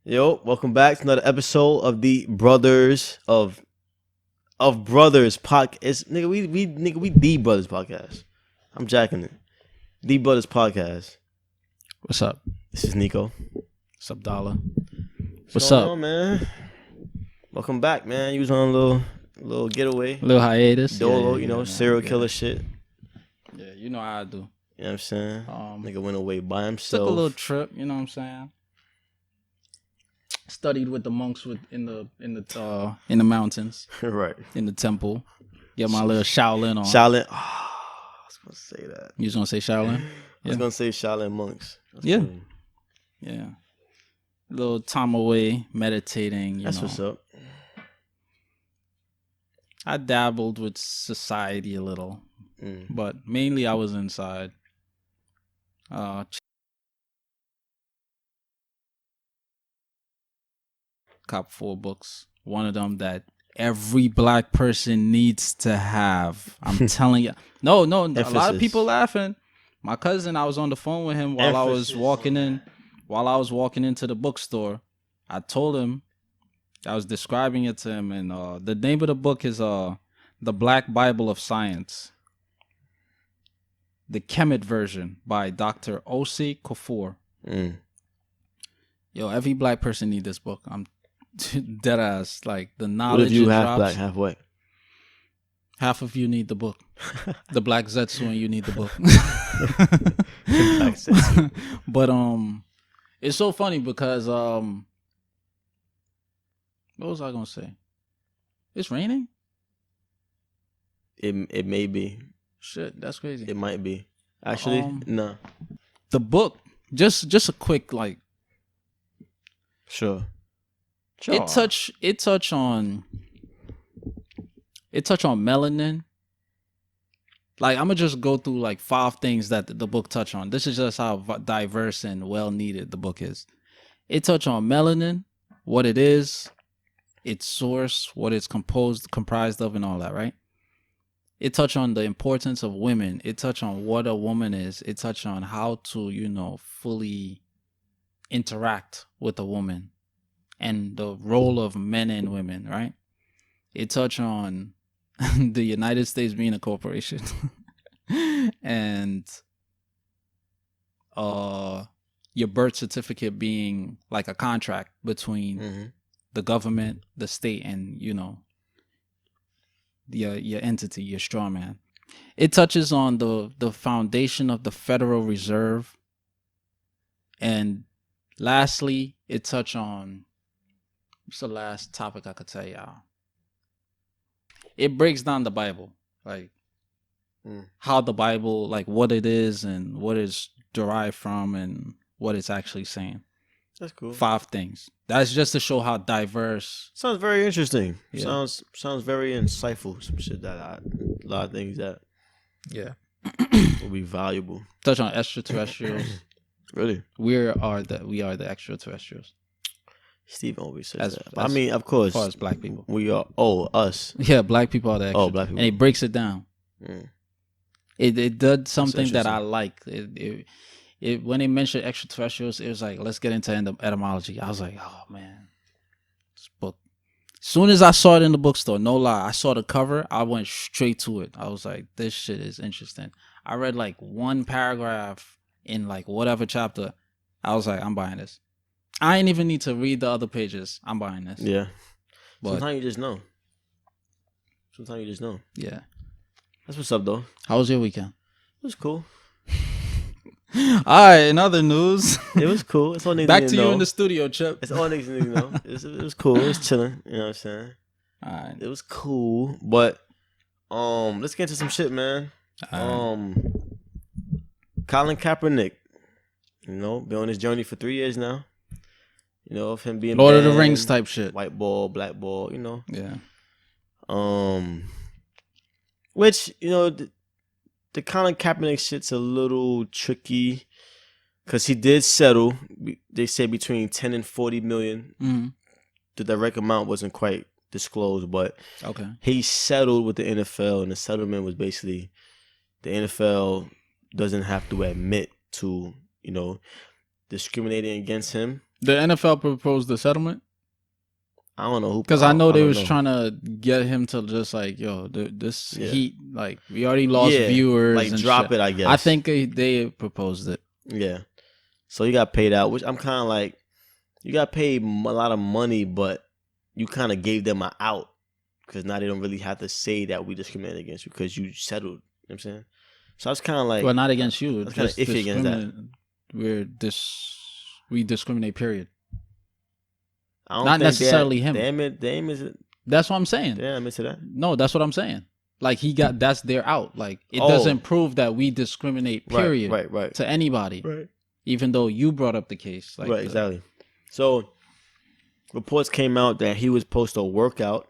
Yo, welcome back to another episode of the Brothers of Brothers podcast. We the Brothers podcast. I'm jacking it. The Brothers podcast. What's up? This is Nico. It's Abdalla. What's going up, on, man? Welcome back, man. You was on a little getaway, little hiatus. Dolo, Yeah, serial man. killer shit. Yeah, you know how I do. You know what I'm saying? Nigga went away by Took himself. a little trip. You know what I'm saying? Studied with the monks in the mountains, Right. in the temple. Get my little Shaolin on. Shaolin. Oh, I was gonna say that. You was gonna say Shaolin? I was gonna say Shaolin monks. That's Yeah. cool. Yeah. Little time away, meditating. That's what's up. I dabbled with society a little, but mainly I was inside. Cop 4 books. One of them that every black person needs to have. I'm telling you. No. A lot of Emphasis. people laughing. My cousin, I was on the phone with him while I was walking into the bookstore. I told him, I was describing it to him, and the name of the book is The Black Bible of Science. The Kemet version by Dr. Osi Kuffour. Yo, every black person need this book. I'm dead ass. Like the knowledge. What if you it half drops, black, half white? Half of you need the book. The black Zetsu and you need the book. Black Zetsu. But it's so funny because what was I gonna say? It's raining? It may be. Shit, that's crazy. It might be. Actually, no. The book, just a quick like. Sure. It touch on melanin. Like I'm gonna just go through like 5 things that the book touch on. This is just how diverse and well needed the book is. It touch on melanin, what it is, its source, what it's comprised of, and all that, right? It touch on the importance of women. It touch on what a woman is. It touch on how to, fully interact with a woman and the role of men and women, right? It touch on the United States being a corporation and your birth certificate being like a contract between the government, the state, and your entity, your straw man. It touches on the foundation of the Federal Reserve, and lastly, it touch on what's the last topic I could tell y'all. It breaks down the Bible, like how the Bible, like what it is and what it's derived from and what it's actually saying. That's cool. 5 things. That's just to show how diverse. Sounds very interesting. Yeah. Sounds very insightful. Some shit that a lot of things that will be valuable. Touch on extraterrestrials. Really? We are the extraterrestrials. Stephen always says that. As- I mean, of course, As far as black people. we are. Us. Yeah, black people are the extra. Oh, black people. And it breaks it down. It did something that I interesting. like. It when they mentioned extraterrestrials, it was like, let's get into etymology. I was like, oh man, this book. As soon as I saw it in the bookstore, no lie, I saw the cover, I went straight to it. I was like, this shit is interesting. I read like 1 paragraph in like whatever chapter. I was like, I'm buying this. I ain't even need to read the other pages. I'm buying this. Yeah. But Sometimes you just know. yeah. That's what's up, though. How was your weekend? It was cool. All right, in other news. It was cool. It's all niggas Back need to know. you in the studio, Chip. It's all niggas need to know. It was cool. It was chilling. You know what I'm saying? All right. It was cool, but let's get into some shit, man. Colin Kaepernick, been on his journey for 3 years now. Of him being Lord of the banned, Rings type shit. white ball, black ball. Yeah. Which the Colin Kaepernick shit's a little tricky because he did settle. They say between 10 and 40 million. Mm-hmm. The direct amount wasn't quite disclosed, but Okay. he settled with the NFL, and the settlement was basically the NFL doesn't have to admit to discriminating against him The NFL proposed the settlement. I don't know who, because I know they don't was know. trying to get him to just like, yo, this Yeah. heat, like we already lost Yeah, viewers, like and drop shit. it, I guess. I think they proposed it. Yeah. So he got paid out, which I'm kind of like, you got paid a lot of money, but you kind of gave them an out because now they don't really have to say that we discriminated against you because you settled. You know what I'm saying? So I was kind of like, Well, not against you. I was kind of Just iffy against that. We discriminate. Period. I don't Not think necessarily him. Damn is it? That's what I'm saying. Damn into that. No, that's what I'm saying. Like that's their out. Like it Oh. doesn't prove that we discriminate. Period. Right. To anybody. Right. Even though you brought up the case. Like right. Exactly. So reports came out that he was supposed to work out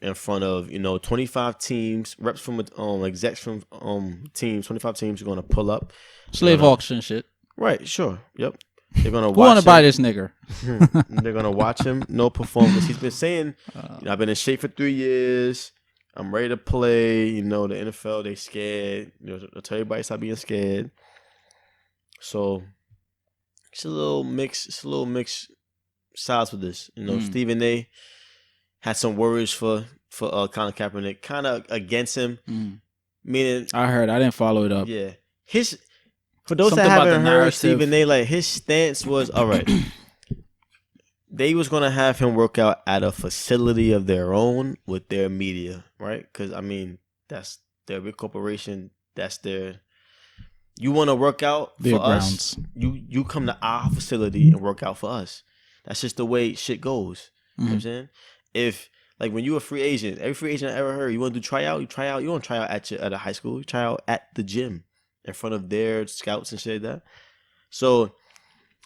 in front of 25 teams, reps from execs from teams. 25 teams are going to pull up. Slave auction shit. Right. Sure. Yep. They're gonna. Who want to buy this nigger? They're gonna watch him. No performance. He's been saying, "I've been in shape for 3 years. I'm ready to play." The NFL, they scared. They'll tell everybody stop being scared. So it's a little mix. It's a little mixed sides with this. Stephen A. had some worries for Colin Kaepernick, kind of against him. Meaning, I heard. I didn't follow it up. Yeah, for those Something that about haven't the heard narrative. Stephen A., like his stance was all right. They was gonna have him work out at a facility of their own with their media, right? Because that's their big corporation. That's their. You want to work out their for grounds. us? You come to our facility and work out for us. That's just the way shit goes. You know what I'm saying? If like when you a free agent, every free agent I ever heard, you want to do tryout, you try out. You don't try out at a high school. You try out at the gym in front of their scouts and shit like that. So,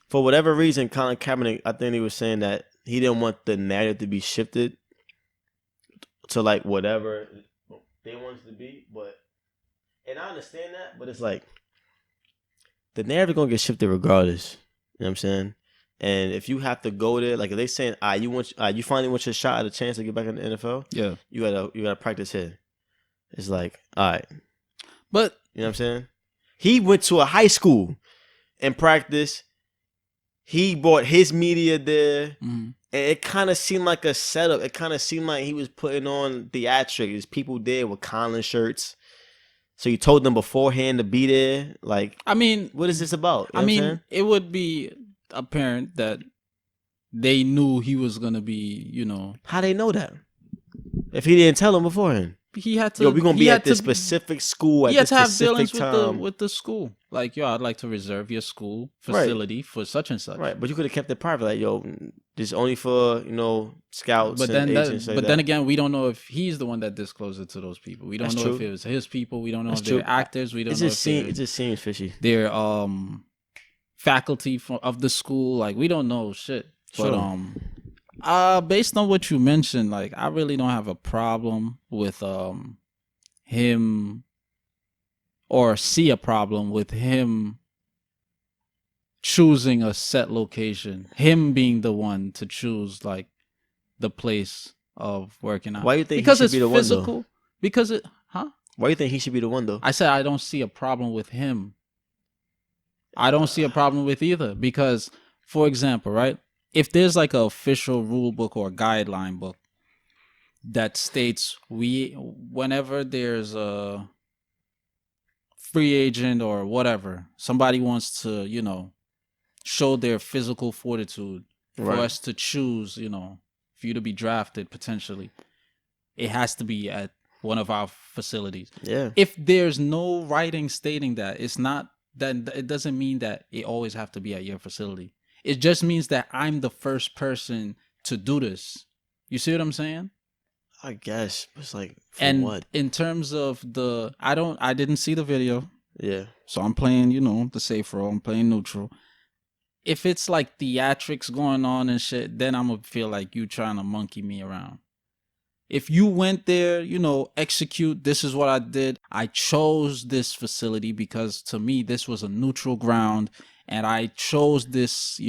for whatever reason, Colin Kaepernick, I think he was saying that he didn't want the narrative to be shifted to like whatever they want it to be. And I understand that, but it's like the narrative gonna get shifted regardless. You know what I'm saying? And if you have to go there, like if they saying, you finally want your shot at a chance to get back in the NFL, Yeah, you gotta practice here. It's like, all right, but you know what I'm saying? He went to a high school and practiced. He brought his media there, and it kind of seemed like a setup. It kind of seemed like he was putting on theatrics. There's people there with Colin shirts. So you told them beforehand to be there. Like, what is this about? You know what I'm saying? It would be apparent that they knew he was gonna be, How they know that? If he didn't tell them beforehand. He had to. We're gonna be at this specific school at this specific time. with the school. Like, I'd like to reserve your school facility for such and such. Right, but you could have kept it private. Like, this is only for scouts. But and then, agents like then again, we don't know if he's the one that disclosed it to those people. We don't know if it was his people. We don't know if they're actors. We don't know if it just seems fishy. They're faculty of the school. Like, we don't know shit. Sure. But based on what you mentioned, like, I really don't have a problem with him, or see a problem with him choosing a set location, him being the one to choose like the place of working out. Why do you think because he should be the physical, one though? Because Why do you think he should be the one though? I said I don't see a problem with him. I don't see a problem with either, because, for example, right, if there's like an official rule book or guideline book that states whenever there's a free agent or whatever, somebody wants to, show their physical fortitude for us to choose, for you to be drafted potentially, it has to be at one of our facilities. Yeah. If there's no writing stating that, it's not, then it doesn't mean that it always have to be at your facility. It just means that I'm the first person to do this. You see what I'm saying? I guess it's like, what? In terms of I didn't see the video. Yeah. So I'm playing, the safe role. I'm playing neutral. If it's like theatrics going on and shit, then I'm gonna feel like you trying to monkey me around. If you went there, execute, this is what I did. I chose this facility because to me this was a neutral ground, and I chose this,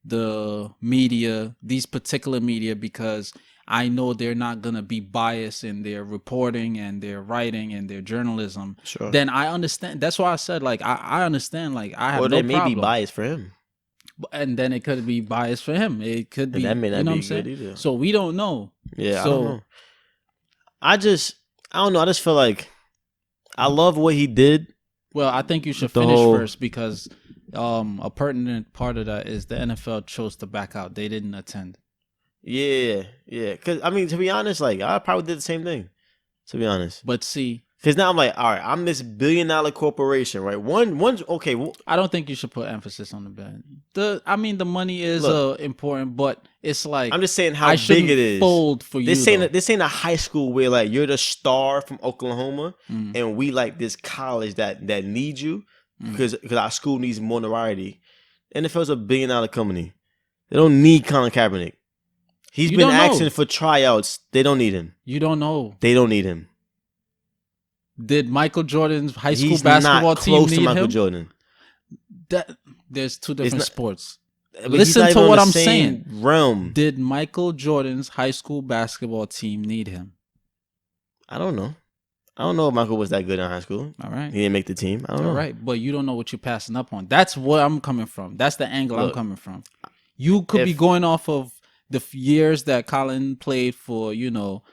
the media, these particular media, because I know they're not gonna be biased in their reporting and their writing and their journalism. Sure. Then I understand. That's why I said, like, I understand. Like, I have no problem. Or they may be biased for him. and then it could be biased for him. It could be, that may not you know be what I'm good saying? either. So we don't know. Yeah, So, I don't know. I don't know. I just feel like I love what he did. Well, I think you should The finish whole- first because a pertinent part of that is the NFL chose to back out. They didn't attend. Yeah. Because I mean, to be honest, like I probably did the same thing. To be honest, But see, because now I'm like, all right, I'm this $1 billion corporation, right? One's okay. I don't think you should put emphasis on the bet. The money is Look, important, but it's like I'm just saying how I big shouldn't it is. fold for you. This ain't a high school where like you're the star from Oklahoma, Mm. and we like this college that needs you because our school needs more notoriety. NFL's $1 billion company. They don't need Colin Kaepernick. He's You been don't know. asking for tryouts. They don't need him. You don't know. They don't need him. Did Michael Jordan's high school He's basketball not team close need to Michael him? Jordan. There's two different not- sports. But Listen he's not to even what on the I'm same saying. Realm. Did Michael Jordan's high school basketball team need him? I don't know. I don't know if Michael was that good in high school. All right. He didn't make the team. I don't know. All right. But you don't know what you're passing up on. That's where I'm coming from. That's the angle I'm Look, coming from. You could be going off of the years that Colin played for, the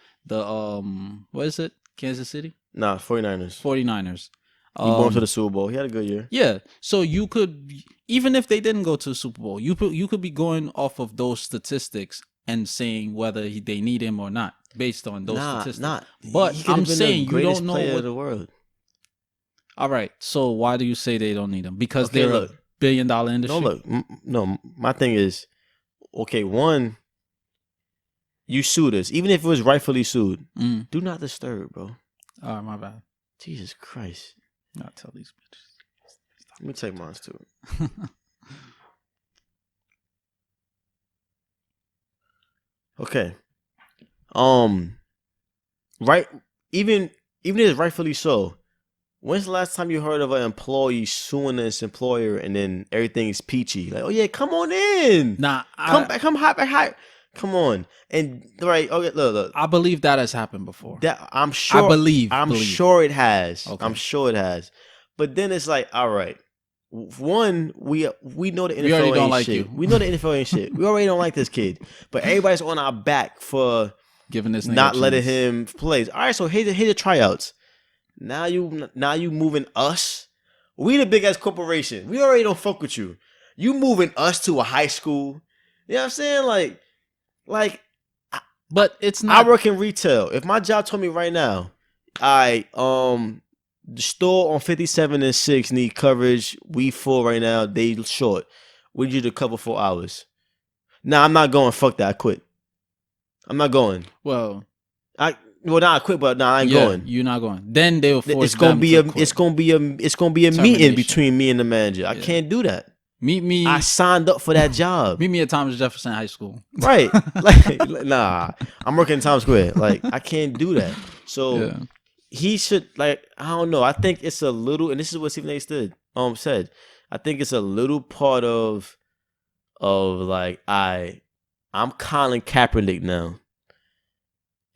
what is it? Kansas City? Nah, 49ers. 49ers. He won to the Super Bowl. He had a good year. Yeah. So you could, even if they didn't go to the Super Bowl, you could be going off of those statistics and saying whether they need him or not based on those statistics. But He could have I'm been saying the you greatest don't know player what. of the world. All right. So why do you say they don't need him? Because Okay, they're look. a billion-dollar industry. No, look. No, my thing is, okay, one, you sued us. Even if it was rightfully sued, Mm. do not disturb, bro. All right, my bad. Jesus Christ. I'll tell these bitches. Let me take mine too. Okay. Right. Even if it's rightfully so. When's the last time you heard of an employee suing his employer and then everything is peachy? Like, oh yeah, come on in. Nah, come high. Come on. And right, okay, look. I believe that has happened before. That I'm sure. I'm sure it has. Okay. I'm sure it has. But then it's like, all right. One, we know the NFL We already don't ain't like shit. you. We know the NFL ain't shit. We already don't like this kid. But everybody's on our back for Giving this nigga not a letting chance. him play. All right, so here's the tryouts. Now you moving us. We the big ass corporation. We already don't fuck with you. You moving us to a high school. You know what I'm saying? Like But it's not. I work in retail. If my job told me right now, the store on 57 and 6 need coverage. We full right now. They short. We need you to cover 4 hours. Nah, I'm not going. Fuck that. I quit. I'm not going. Well, I quit, but I ain't yeah, going. You're not going. Then they'll force It's gonna them be to a quit. it's gonna be a meeting Termination. between me and the manager. I Yeah. can't do that. Meet me. I signed up for that job. Meet me at Thomas Jefferson High School. Right. Nah. I'm working in Times Square. Like, I can't do that. So Yeah. he should, I don't know. I think it's a little, and this is what Stephen A. said. I think it's a little part of like I'm Colin Kaepernick now.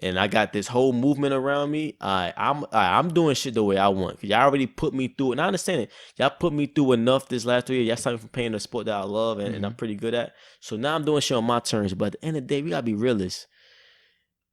And I got this whole movement around me. I'm doing shit the way I want. Cause y'all already put me through, and I understand it. Y'all put me through enough this last 3 years. Y'all started from playing the sport that I love and I'm pretty good at. So now I'm doing shit on my terms. But at the end of the day, we gotta be realists.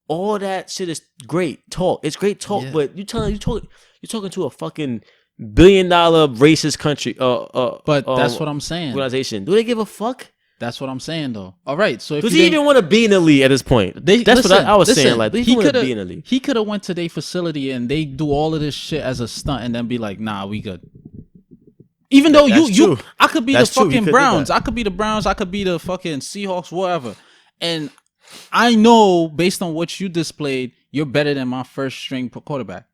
All that shit is great talk. It's great talk, Yeah. but you're talking to a fucking $1 billion racist country. But that's what I'm saying. Organization. Do they give a fuck? That's what I'm saying, though. All right. So if Does you he didn't- even want to be in the league at this point? That's what I was saying. Like, do he want to be in the league? He could have went to their facility and they do all of this shit as a stunt and then be like, "Nah, we good." Even though That's true. I could be That's the true. He fucking could do Browns. that. I could be the Browns. I could be the fucking Seahawks. Whatever. And I know based on what you displayed, you're better than my first string quarterback.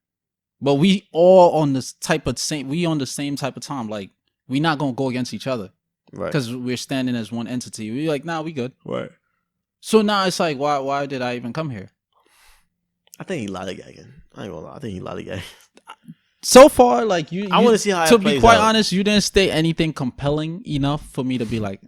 But we all on this type of same. We on the same type of time. Like we not gonna go against each other. Right. Because we're standing as one entity. We're like, nah, we good. Right. So now it's like, why did I even come here? I think he lollygagging. I ain't gonna lie. I think he lollygagging. So far, like I want to see how to it be plays quite out. honest, you didn't state anything compelling enough for me to be like,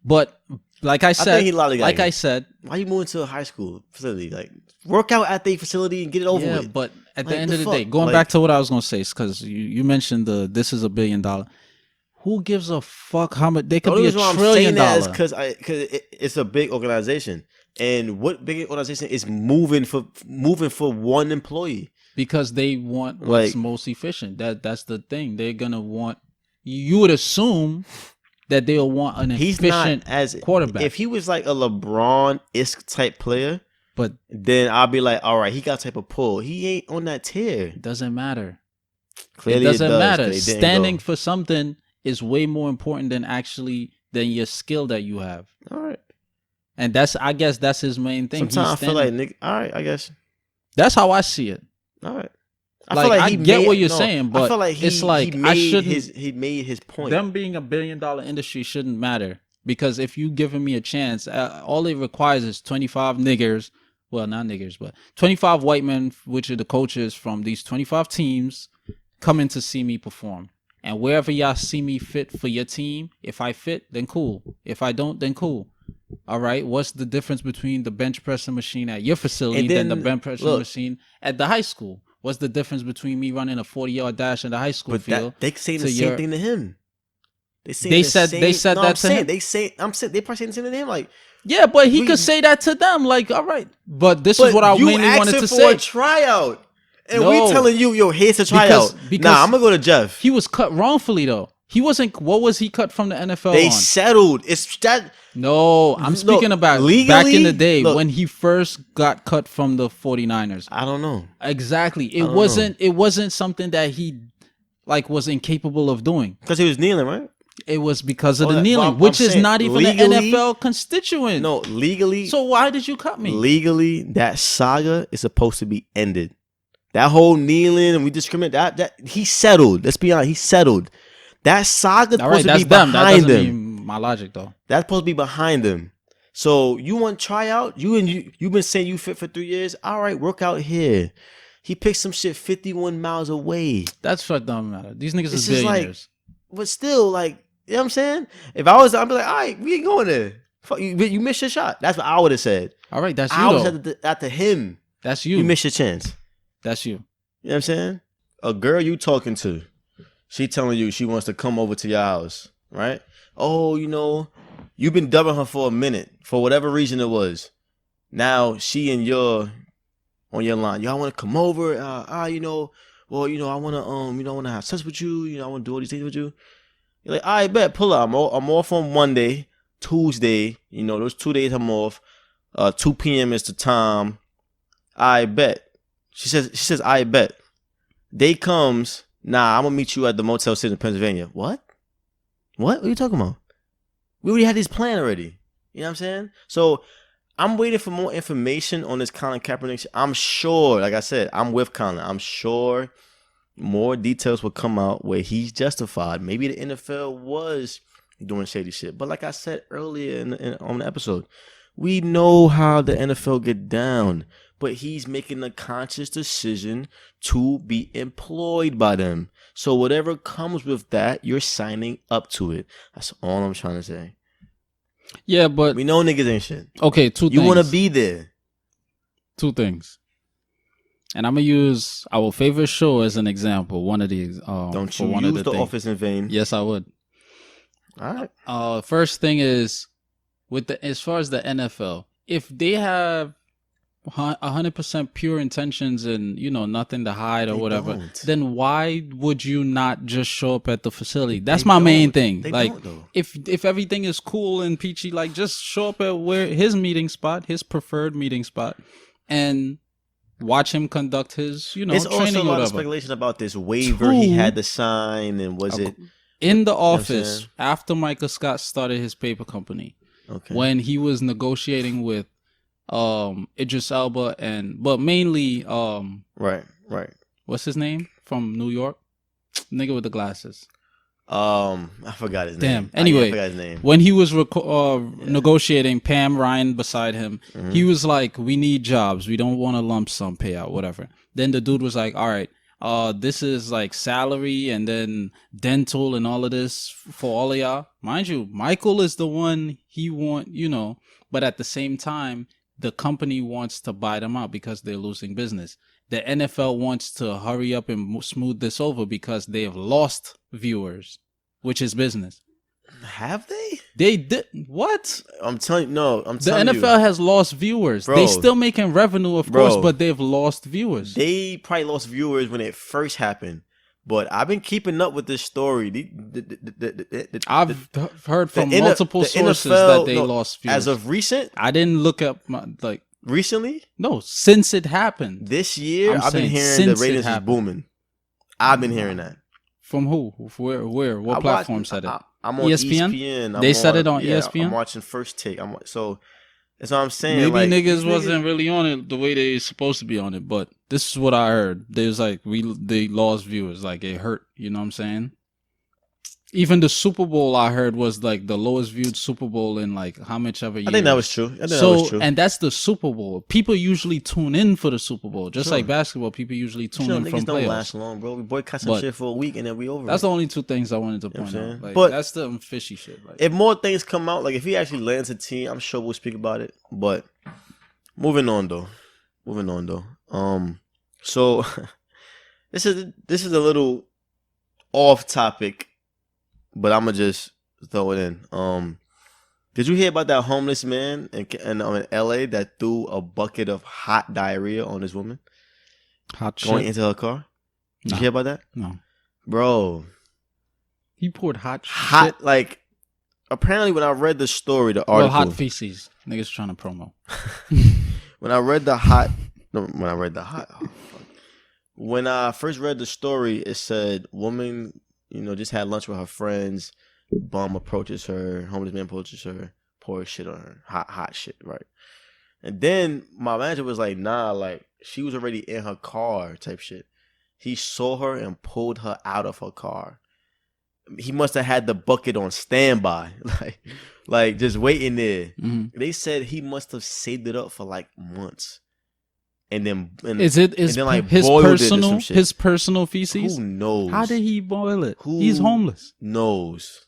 But like I said, think he lollygagging. like I said, Why you moving to a high school facility? Like, work out at the facility and get it over yeah. with. But at Like, the end the of the fuck? day, going Like- back to what I was gonna say, is because you mentioned this is $1 billion. Who gives a fuck how much they The could only be reason why $1 I'm trillion? saying that is because it's a big organization, and what big organization is moving for one employee? Because they want Like what's most efficient. That's the thing. They're gonna want. You would assume that they'll want an he's not efficient as quarterback. if he was like a LeBron-esque type player, But then I'll be like, all right, he got type of pull. He ain't on that tier. it doesn't matter. Clearly, It doesn't does, matter. 'cause they didn't Standing go. for something is way more important than your skill that you have. All right. And I guess that's his main thing. Sometimes I feel like nigga. All right, I guess. That's how I see it. All right. I get what you're saying, but I feel like it's like he made his point. Them being $1 billion industry shouldn't matter, because if you giving me a chance, all it requires is 25 niggers. Well, not niggers, but 25 white men, which are the coaches from these 25 teams, coming to see me perform. And wherever y'all see me fit for your team, if I fit, then cool. If I don't, then cool. All right. What's the difference between the bench pressing machine at your facility than the bench pressing machine at the high school? What's the difference between me running a 40-yard dash in the high school field? They say the same thing to him. They said that to him. They probably saying the same thing to him. Like, yeah, but he could say that to them. Like, all right, but this is what I mainly wanted to say. You asked for a tryout, and we telling you, yo, here's a tryout. Nah, I'm gonna go to Jeff. He was cut wrongfully though. He wasn't. What was he cut from the NFL? They settled. It's that. No, I'm speaking about legally, back in the day when he first got cut from the 49ers. I don't know. Exactly. It wasn't something that he was incapable of doing. Because he was kneeling, right? It was because of the kneeling, which is not even an NFL constituent. No, legally. So why did you cut me? Legally, that saga is supposed to be ended. That whole kneeling and we discriminate, that he settled. Let's be honest, he settled. That saga supposed to be behind them. My logic though. That's supposed to be behind them. So you want to try out? You've been saying you fit for 3 years. All right, work out here. He picked some shit 51 miles away. That's what don't matter. These niggas is billionaires. But still, like, you know what I'm saying? If I was, I'd be like, all right, we ain't going there. Fuck you missed your shot. That's what I would have said. All right, that's you. I was after him. That's you. You missed your chance. That's you. You know what I'm saying? A girl you talking to, she telling you she wants to come over to your house, right? Oh, you've been dubbing her for a minute, for whatever reason it was. Now she and you're on your line. Y'all want to come over? I want to, I want to have sex with you. I want to do all these things with you. You're like, I bet, pull up. I'm off on Monday, Tuesday. Those 2 days I'm off. 2 p.m. is the time. I bet. She says, I bet. Day comes. Nah, I'm gonna meet you at the Motel 6 in Pennsylvania. What? What are you talking about? We already had this plan already. You know what I'm saying? So I'm waiting for more information on this Colin Kaepernick. I'm sure, like I said, I'm with Colin. I'm sure more details will come out where he's justified. Maybe the NFL was doing shady shit. But like I said earlier on the episode, we know how the NFL get down. But he's making a conscious decision to be employed by them. So whatever comes with that, you're signing up to it. That's all I'm trying to say. Yeah, but we know niggas ain't shit. Okay, two things. You want to be there. 2 things. And I'm going to use our favorite show as an example. One of these. Don't you use The Office in vain. Yes, I would. All right. First thing is, as far as the NFL, if they have 100% pure intentions and nothing to hide or whatever, then why would you not just show up at the facility? That's my main thing. If everything is cool and peachy, just show up at where his preferred meeting spot, and watch him conduct his There's training. Also a lot of speculation about this waiver he had to sign, and was it in the office after Michael Scott started his paper company? Okay. When he was negotiating with Idris Elba but mainly right. What's his name from New York? Nigga with the glasses. I forgot his name. Anyway, I forgot his name. When he was negotiating, Pam Ryan beside him, he was like, "We need jobs. We don't want a lump sum payout, whatever." Then the dude was like, "All right, this is like salary and then dental and all of this for all of y'all." Mind you, Michael is the one he want, but at the same time, the company wants to buy them out because they're losing business. The NFL wants to hurry up and smooth this over because they have lost viewers. which is business. Have they? They did what? I'm telling you, no. I'm The telling you. NFL has lost viewers. Bro. They still making revenue, of Bro. course, but they've lost viewers. They probably lost viewers when it first happened. But I've been keeping up with this story. I've heard from the multiple sources NFL, that they lost viewers. As of recent? I didn't look up Recently? No, since it happened. This year, I'm I've been saying hearing since the it ratings is happened. booming. I've been hearing that. From who? Where? What platform said it? I'm on ESPN? ESPN. They said it on ESPN? I'm watching First Take. So that's what I'm saying. Maybe like, niggas wasn't really on it the way they supposed to be on it, but this is what I heard. There's like they lost viewers, like it hurt. You know what I'm saying? Even the Super Bowl I heard was like the lowest viewed Super Bowl in like how much ever years. I think that was true. That was true. And that's the Super Bowl. People usually tune in for the Super Bowl, just like basketball. People usually tune in from niggas don't playoffs. last long, bro. We boycott some shit for a week and then we over. That's the only two things I wanted to point know out. Like, but that's the fishy shit. Like, if more things come out, like if he actually lands a team, I'm sure we'll speak about it. But moving on though. So this is a little off topic, but I'm gonna just throw it in. Did you hear about that homeless man in LA that threw a bucket of hot diarrhea on his woman hot going shit. into her car? Did you hear about that? No. Bro. He poured hot Hot, like, apparently when I read the story, the article. Well, hot feces. Niggas trying to promo. When I first read the story, it said woman, just had lunch with her friends. Bum approaches her, homeless man approaches her, pours shit on her, hot shit, right? And then my manager was like, nah, like she was already in her car, type shit. He saw her and pulled her out of her car. He must have had the bucket on standby, like just waiting there. Mm-hmm. They said he must have saved it up for like months. And then is like his personal feces? Who knows? How did he boil it? He's homeless. Knows.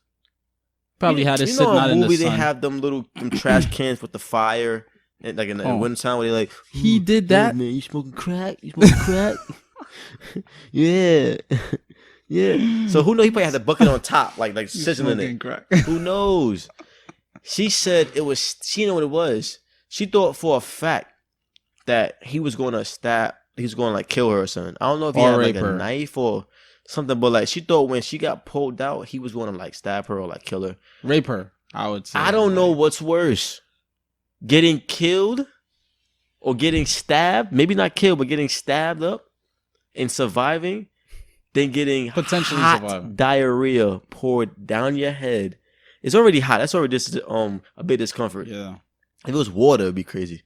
Probably had it sitting out in the sun. They have them trash cans with the fire, and like in the wintertime where they like. He did that. Hey, man, you smoking crack? Yeah, yeah. So who knows? He probably had the bucket on top, like sizzling it. Crack. Who knows? She said it was. She didn't know what it was. She thought for a fact that he was going to stab. He was going to like kill her or something. I don't know if he had like a knife or something, but like she thought when she got pulled out, he was going to like stab her or like kill her, rape her. I would say. I don't know what's worse, getting killed or getting stabbed. Maybe not killed, but getting stabbed up and surviving, then getting potentially hot surviving. Diarrhea poured down your head. It's already hot. That's already just a bit discomfort. Yeah. If it was water, it'd be crazy.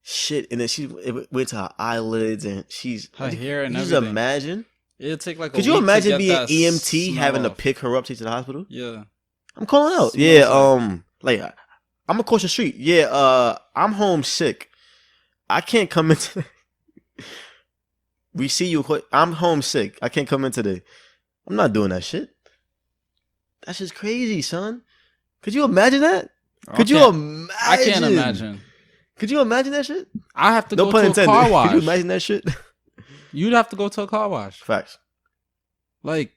Shit, and then it went to her eyelids and her hair and everything. Just imagine. It'd take like. Could you imagine being an EMT having to pick her up, take to the hospital? Yeah. I'm calling out. Yeah. Like I'm across the street. Yeah. I'm homesick. I can't come in today. We see you. I'm homesick. I can't come in today. I'm not doing that shit. That's just crazy, son. Could you imagine that? Could you imagine? I can't imagine. Could you imagine that shit? I have to go to a car wash. Could you imagine that shit? You'd have to go to a car wash. Facts. Like,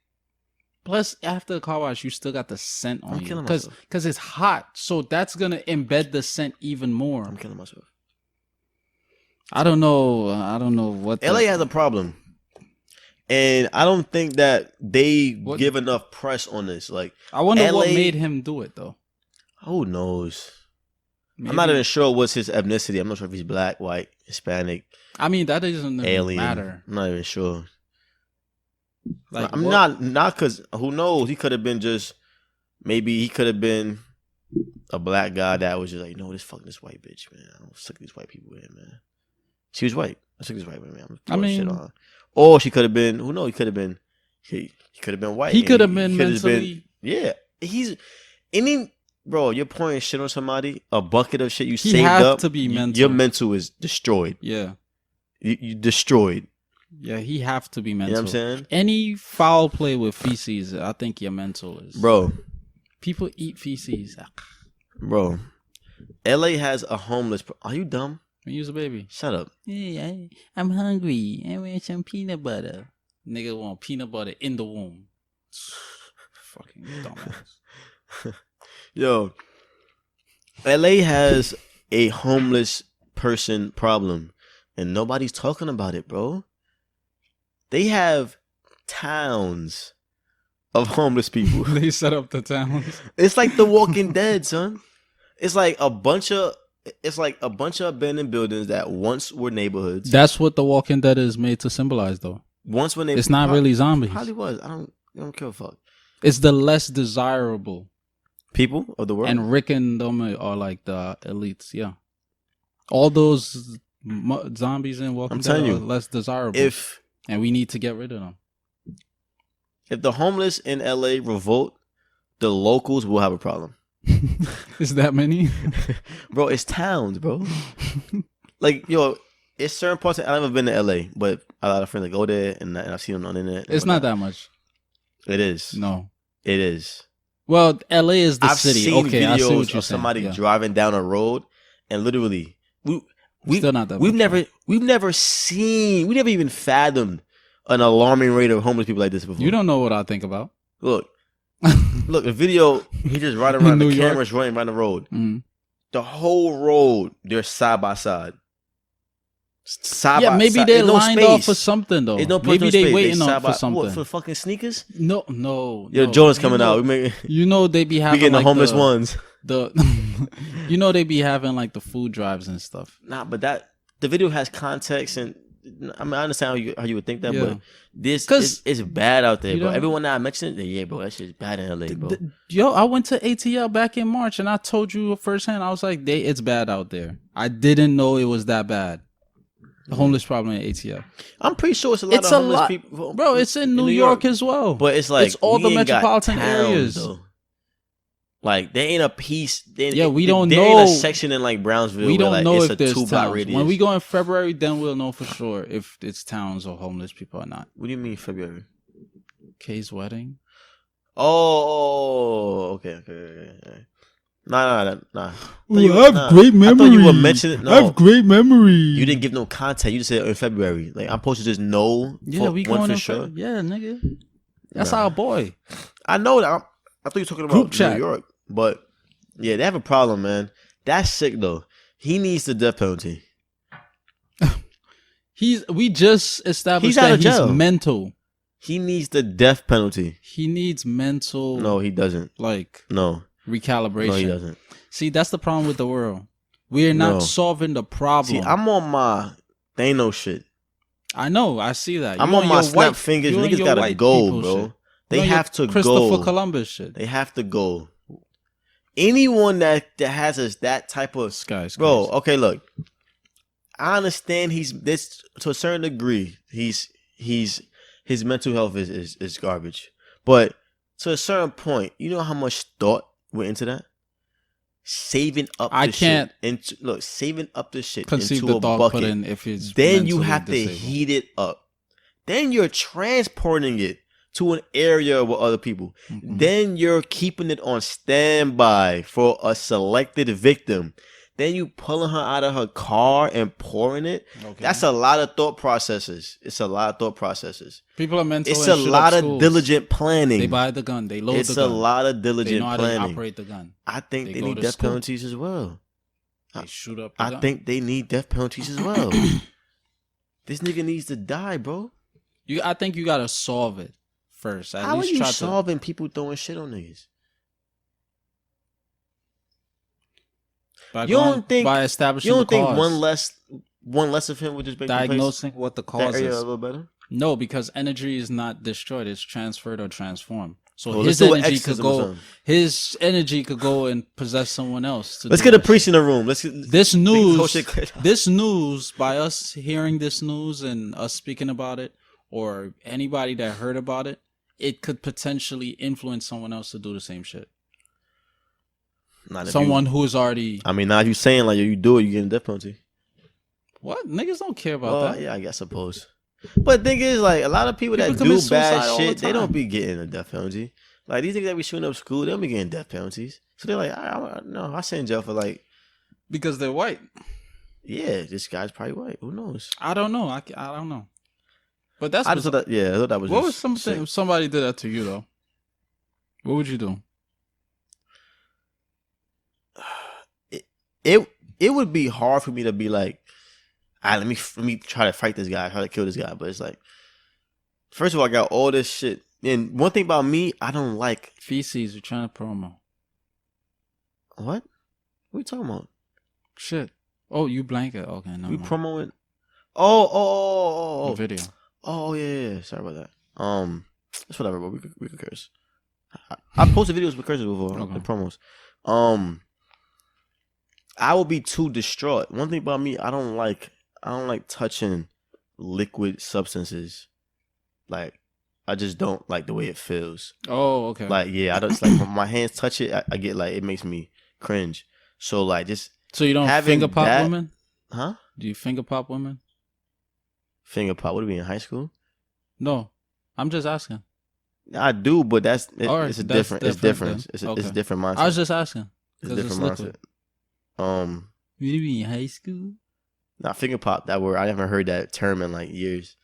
plus after the car wash, you still got the scent on you because it's hot. So that's gonna embed the scent even more. I'm killing myself. I don't know what. LA has a problem, and I don't think that they give enough press on this. Like, I wonder what made him do it though. Who knows? Maybe. I'm not even sure what's his ethnicity. I'm not sure if he's black, white, Hispanic. I mean, that doesn't alien. Matter. I'm not even sure. Like, I'm not because who knows? He could have been maybe he could have been a black guy that was just like, this fucking this white bitch, man. I'm sick of these white people in, man. She was white. I'm sick of these white women, man. I'm shit on her. Or she could have been, who knows? He could have been, he could have been white. He could have been mentally. Yeah. Bro, you're pouring shit on somebody, a bucket of shit you saved up. To be mental. Your mental is destroyed. Yeah. You destroyed. Yeah, he have to be mental. You know what I'm saying? Any foul play with feces, I think your mental is. Bro. People eat feces. Bro. LA has a homeless. Are you dumb? Use a baby. Shut up. Yeah, I'm hungry. I want some peanut butter. Nigga want peanut butter in the womb. Fucking dumbass. Yo, LA has a homeless person problem, and nobody's talking about it, bro. They have towns of homeless people. They set up the towns. It's like The Walking Dead, son. It's like a bunch of abandoned buildings that once were neighborhoods. That's what The Walking Dead is made to symbolize, though. Once when they It's not really zombies. Probably was. I don't care a fuck. It's the less desirable People of the world. and Rick and them are like the elites. Yeah, all those zombies in Walking I'm Dead telling are you, less desirable. And we need to get rid of them. If the homeless in LA revolt, the locals will have a problem. Is that many? Bro, it's towns, bro. Like, yo, it's certain parts. I've never been to LA, but a lot of friends that go there, and I've seen them on the internet. It's not that much. It is. No. It is. Well, LA is the I've city. seen Okay, I see videos what you're of saying. somebody Yeah. driving down a road, and literally, Still not that we've much. we never even fathomed an alarming rate of homeless people like this before. You don't know what I think about. Look, the video, he just riding around, New the York? camera's running around the road. Mm. The whole road, they're side by side. Yeah, maybe they're lined up for something though. There's no Maybe they they waiting side up for something. What, for fucking sneakers? No. Yo, Jordan's coming out. You know they be having We getting like the homeless ones. You know they be having like the food drives and stuff. Nah, but the video has context, and I mean I understand how you would think that, Yeah. but this 'Cause is bad out there, you bro. don't- Everyone that I mentioned, yeah, bro, that shit's bad in LA, bro. Yo, I went to ATL back in March and I told you firsthand. I was like, it's bad out there. I didn't know it was that bad. The homeless problem in ATL. I'm pretty sure it's a lot of homeless people, bro. It's in New York as well. But it's like it's all we the ain't got metropolitan towns, areas. though. Like there ain't a piece. Yeah, we don't there know. Ain't a section in like Brownsville. We don't where, like, know it's if a there's 2-block towns. radius. When we go in February, then we'll know for sure if it's towns or homeless people or not. What do you mean February? Kay's wedding. Oh, okay. Nah. I have great memory. I thought you were mentioning. No, I have great memory. You didn't give no context. You just said in February. Like I'm supposed to just know. Yeah, we going for in sure. Yeah, nigga. That's our boy. I know that. I thought you were talking Group about chat. New York, but yeah, they have a problem, man. That's sick though. He needs the death penalty. We just established He's out that of jail. he's mental. He needs the death penalty. He needs mental. No, he doesn't. Like No. recalibration. No, he doesn't. See, that's the problem with the world. We're not No. solving the problem. See, I'm on my Thanos shit. I know. I see that. I'm You on and my your snap white- fingers. you and Niggas your gotta white go, people bro. shit. They You and have your to Christopher go. Columbus shit. They have to go. Anyone that has us that type of This guy's bro. crazy. Okay, look. I understand he's this to a certain degree. He's his mental health is garbage, but to a certain point, you know how much thought went into that. Saving up. I the can't shit into, saving up the shit conceive into the a thought bucket. put in if it's Then you mentally have to disabled. heat it up. Then you're transporting it to an area with other people. Mhm. Then you're keeping it on standby for a selected victim. Then you pulling her out of her car and pouring it. Okay. That's a lot of thought processes. It's a lot of thought processes. People are mental. It's and a shoot lot up of schools. diligent planning. They buy the gun. They load It's the gun. a lot of They diligent know how to planning. operate the gun. I think They they go need to death school. penalties as well. They shoot up the I gun. think they need death penalties as well. This nigga needs to die, bro. I think you gotta solve it first. At How are least you try solving people throwing shit on niggas? to You don't think by establishing You don't the think cause. one less of him would just make Diagnosing what the the cause place, that area a is. little better? No, because energy is not destroyed; it's transferred or transformed. So Well, his let's do an energy could exorcism or go. something. His energy could go and possess someone else. Let's do get a that priest shit. in the room. This Make this whole news, shit cleared up. this news, by us hearing this news and us speaking about it, or anybody that heard about it, it could potentially influence someone else to do the same shit. Not if Someone who is already I mean, now you saying like you do it, you getting death penalty. what niggas don't care about Well, that. yeah, I guess suppose. But the thing is, like a lot of people that People do commit bad suicide all shit, the they don't time. be getting a death penalty. Like these niggas that be shooting up school, they don't be getting death penalties. So they're like, no, I sit in jail for like, Because they're white. yeah, this guy's probably white. Who knows? I don't know. I don't know. But that's I just thought that. Yeah, I thought that was. what was just something sick. if somebody did that to you though? What would you do? It would be hard for me to be like, all right, let me try to fight this guy, try to kill this guy. But it's like, first of all, I got all this shit. And one thing about me, I don't like feces. You're trying to promo. What? What are you talking about? Shit. Oh, you blanket. Okay, no. We promoting. Oh. Video. Oh yeah. Sorry about that. It's whatever, but we could curse. I posted videos with curses before. Okay. The promos. I will be too distraught. One thing about me, I don't like touching liquid substances. Like, I just don't like the way it feels. Oh, okay. Like, yeah, I don't like when my hands touch it. I get like, it makes me cringe. So like, just so you don't finger pop women? Huh? Do you finger pop women? Finger pop? What are we in high school? No, I'm just asking. I do, but it's Right, a different. It's different. It's a different mindset. I was just asking. It's a different mindset. You be in high school? Nah, finger pop. That word, I haven't heard that term in like years.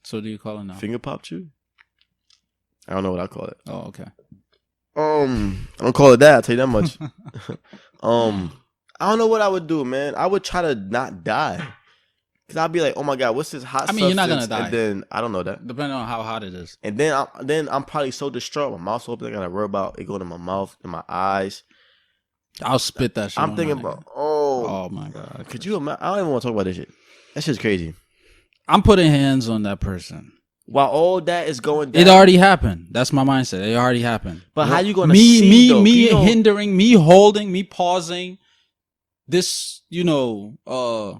So do you call it now? Finger pop you? I don't know what I call it. Oh, okay. I don't call it that. I'll tell you that much. I don't know what I would do, man. I would try to not die. Cause I'd be like, oh my god, what's this hot? I mean, you're not gonna substance? die. And then I don't know that. Depending on how hot it is. And then I'm probably so distraught. My mouth's open. I gotta worry about it going in my mouth, in my eyes. I'll spit that shit. I'm thinking about, oh my god. Could you imagine? I don't even want to talk about this shit. That shit's crazy. I'm putting hands on that person. While all that is going down, it already happened. That's my mindset. It already happened. But how you gonna see though? Me hindering, me holding, me pausing this,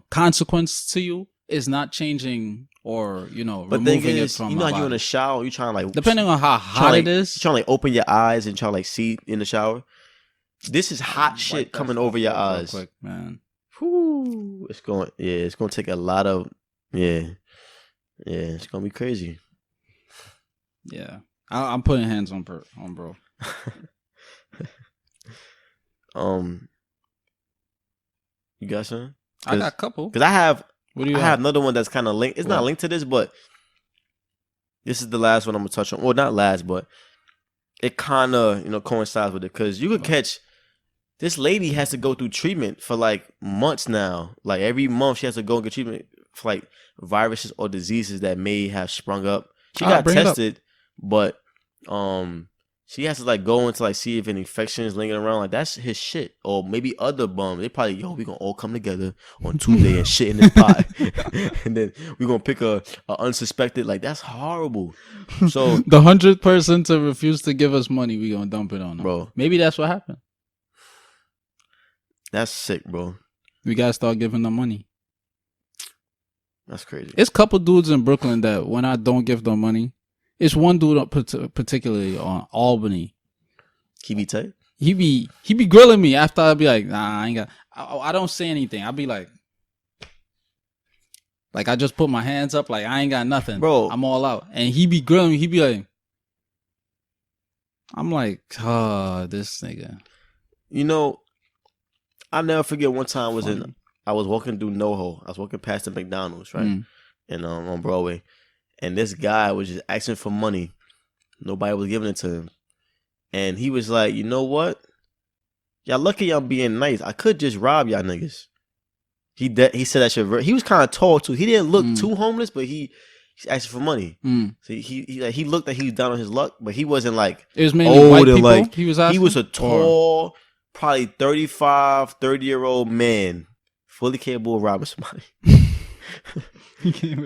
consequence to you is not changing or, but removing it from you know how you in the shower, you trying to like, depending on how hot it is, you trying to like open your eyes and try to like see in the shower. This is hot shit coming over your eyes. Quick, man. Whew. It's going to take a lot of, it's going to be crazy. Yeah. I'm putting hands on bro. You got something? I got a couple. Because I have have another one that's kind of linked. It's not linked to this, but this is the last one I'm going to touch on. Well, not last, but it kind of, coincides with it. Because you could catch, this lady has to go through treatment for like months now. Like every month she has to go and get treatment for like viruses or diseases that may have sprung up. She got tested, but she has to like go into like see if an infection is lingering around. Like that's his shit. Or maybe other bums. They probably, we gonna all come together on Tuesday and shit in this pot. And then we gonna pick a unsuspected. Like that's horrible. So the 100th person to refuse to give us money, we gonna dump it on them. Bro. Maybe that's what happened. That's sick, bro. We gotta start giving them money. That's crazy. It's a couple dudes in Brooklyn that when I don't give them money, it's one dude particularly on Albany. He be tight? He be grilling me after I be like, nah, I ain't got. I don't say anything. I be like I just put my hands up, like I ain't got nothing, bro. I'm all out, and he be grilling me. He be like, I'm like, this nigga. I'll never forget one time I was walking through NoHo. I was walking past the McDonald's, right? And on Broadway. And this guy was just asking for money. Nobody was giving it to him. And he was like, you know what? Y'all lucky y'all being nice. I could just rob y'all niggas. He said that shit. He was kind of tall too. He didn't look too homeless, but he's asking for money. So he looked like he was down on his luck, but he wasn't like it was mainly white people. Like, he was a tall, probably 30-year-old man, fully capable of robbing somebody.